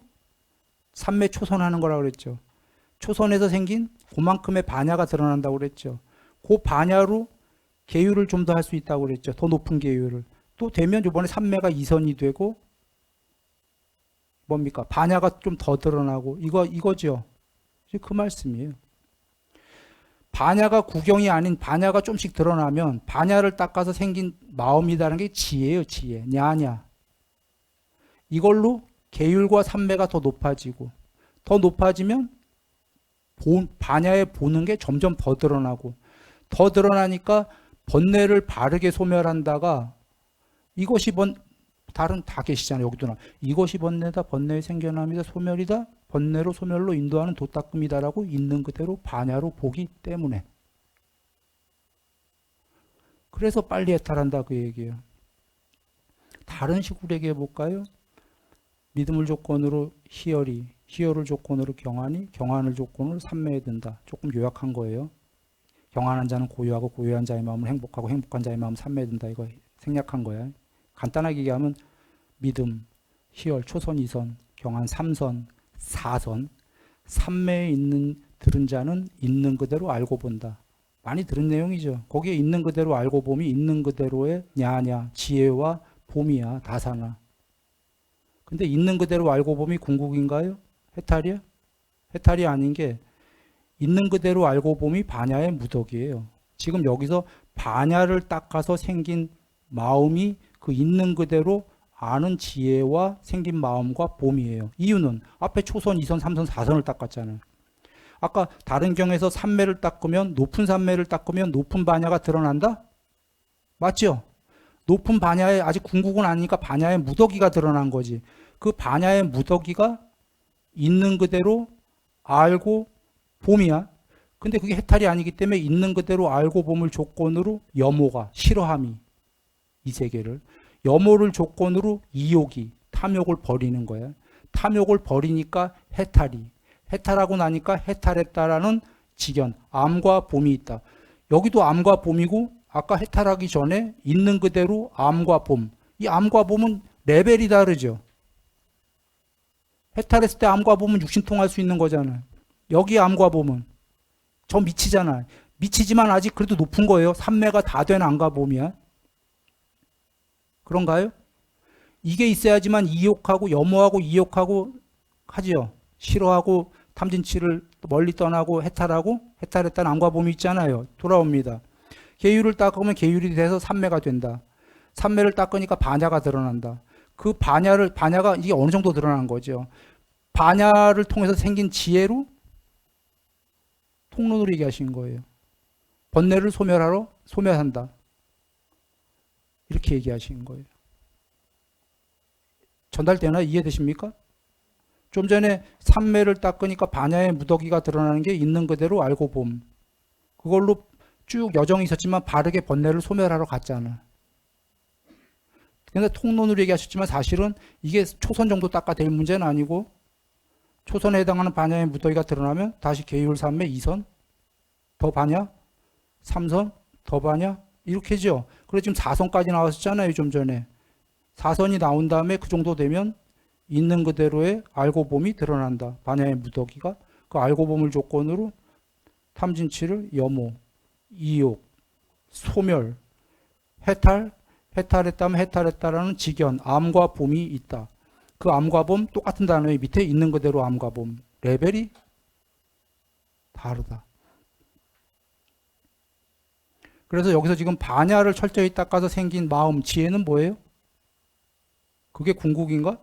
산매 초선하는 거라고 그랬죠. 초선에서 생긴 그만큼의 반야가 드러난다고 그랬죠. 그 반야로 계율을 좀 더 할 수 있다고 그랬죠. 더 높은 계율을. 또 되면 이번에 산매가 2선이 되고 뭡니까? 반야가 좀 더 드러나고 이거죠. 그 말씀이에요. 반야가 구경이 아닌 반야가 좀씩 드러나면 반야를 닦아서 생긴 마음이라는 게 지혜예요. 지혜. 냐냐. 이걸로 계율과 산매가 더 높아지고 더 높아지면 반야에 보는 게 점점 더 드러나고 더 드러나니까 번뇌를 바르게 소멸한다가 이것이 다른 다 계시잖아요. 여기도 나 이것이 번뇌다. 번뇌의 생겨남이다. 소멸이다. 번뇌로 소멸로 인도하는 도닦음이다라고 있는 그대로 반야로 보기 때문에. 그래서 빨리 해탈한다 그 얘기예요. 다른 식으로 얘기해 볼까요? 믿음을 조건으로 희열이, 희열을 조건으로 경안이, 경안을 조건으로 산매에 든다. 조금 요약한 거예요. 경안한 자는 고요하고 고요한 자의 마음은 행복하고 행복한 자의 마음은 산매에 든다. 이거 생략한 거야. 간단하게 얘기하면 믿음, 희열, 초선, 2선, 경안 3선, 4선, 산매에 들은 자는 있는 그대로 알고 본다. 많이 들은 내용이죠. 거기에 있는 그대로 알고 봄이 있는 그대로의 냐냐, 지혜와 봄이야, 다사나. 근데 있는 그대로 알고 봄이 궁극인가요? 해탈이야? 해탈이 아닌 게 있는 그대로 알고 봄이 반야의 무덕이에요. 지금 여기서 반야를 닦아서 생긴 마음이 그 있는 그대로 아는 지혜와 생긴 마음과 봄이에요. 이유는 앞에 초선, 2선, 3선, 4선을 닦았잖아요. 아까 다른 경에서 산매를 닦으면 높은 산매를 닦으면 높은 반야가 드러난다? 맞죠? 높은 반야에 아직 궁극은 아니니까 반야의 무더기가 드러난 거지. 그 반야의 무더기가 있는 그대로 알고 봄이야. 근데 그게 해탈이 아니기 때문에 있는 그대로 알고 봄을 조건으로 염오가 싫어함이 이 세계를 염오를 조건으로 이욕이 탐욕을 버리는 거야. 탐욕을 버리니까 해탈이 해탈하고 나니까 해탈했다라는 지견 암과 봄이 있다. 여기도 암과 봄이고 아까 해탈하기 전에 있는 그대로 암과 봄. 이 암과 봄은 레벨이 다르죠. 해탈했을 때 암과 봄은 육신통할 수 있는 거잖아요. 여기 암과 봄은 저 미치잖아. 미치지만 아직 그래도 높은 거예요. 산매가 다 된 암과 봄이야. 그런가요? 이게 있어야지만 이욕하고 염오하고 이욕하고 하지요. 싫어하고 탐진치를 멀리 떠나고 해탈하고 해탈했다는 암과 봄이 있잖아요. 돌아옵니다. 계율을 닦으면 계율이 돼서 산매가 된다. 산매를 닦으니까 반야가 드러난다. 그 반야가 이게 어느 정도 드러난 거죠. 반야를 통해서 생긴 지혜로 통론으로 얘기하신 거예요. 번뇌를 소멸한다. 이렇게 얘기하신 거예요. 전달되나? 이해되십니까? 좀 전에 산매를 닦으니까 반야의 무더기가 드러나는 게 있는 그대로 알고 봄. 그걸로 쭉 여정이 있었지만 바르게 번뇌를 소멸하러 갔잖아. 근데 통론으로 얘기하셨지만 사실은 이게 초선 정도 닦아낼 문제는 아니고 초선에 해당하는 반야의 무더기가 드러나면 다시 계율 3매 2선 더 반야 3선 더 반야 이렇게죠. 그래서 지금 4선까지 나왔었잖아요. 좀 전에 4선이 나온 다음에 그 정도 되면 있는 그대로의 알고 봄이 드러난다. 반야의 무더기가 그 알고 봄을 조건으로 탐진치를 염오, 이욕, 소멸, 해탈했다면 해탈했다라는 지견, 암과 봄이 있다. 그 암과 봄 똑같은 단어의 밑에 있는 그대로 암과 봄 레벨이 다르다. 그래서 여기서 지금 반야를 철저히 닦아서 생긴 마음, 지혜는 뭐예요? 그게 궁극인가?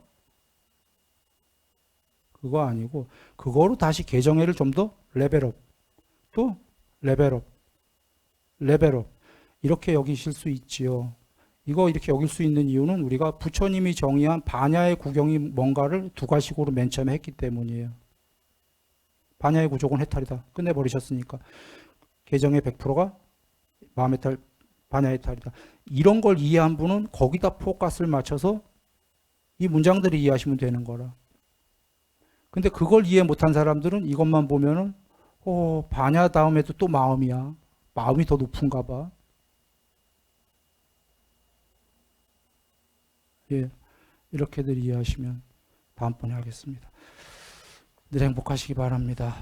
그거 아니고 그거로 다시 개정회를 좀 더 레벨업, 또 레벨업 이렇게 여기실 수 있지요. 이거 이렇게 여길 수 있는 이유는 우리가 부처님이 정의한 반야의 구경이 뭔가를 두 가지식으로 맨 처음에 했기 때문이에요. 반야의 구족은 해탈이다. 끝내버리셨으니까. 개정의 100%가 마음의 탈, 반야의 탈이다. 이런 걸 이해한 분은 거기다 포커스를 맞춰서 이 문장들을 이해하시면 되는 거라. 근데 그걸 이해 못한 사람들은 이것만 보면은 반야 다음에도 또 마음이야. 마음이 더 높은가 봐. 예, 이렇게들 이해하시면 다음번에 하겠습니다. 늘 행복하시기 바랍니다.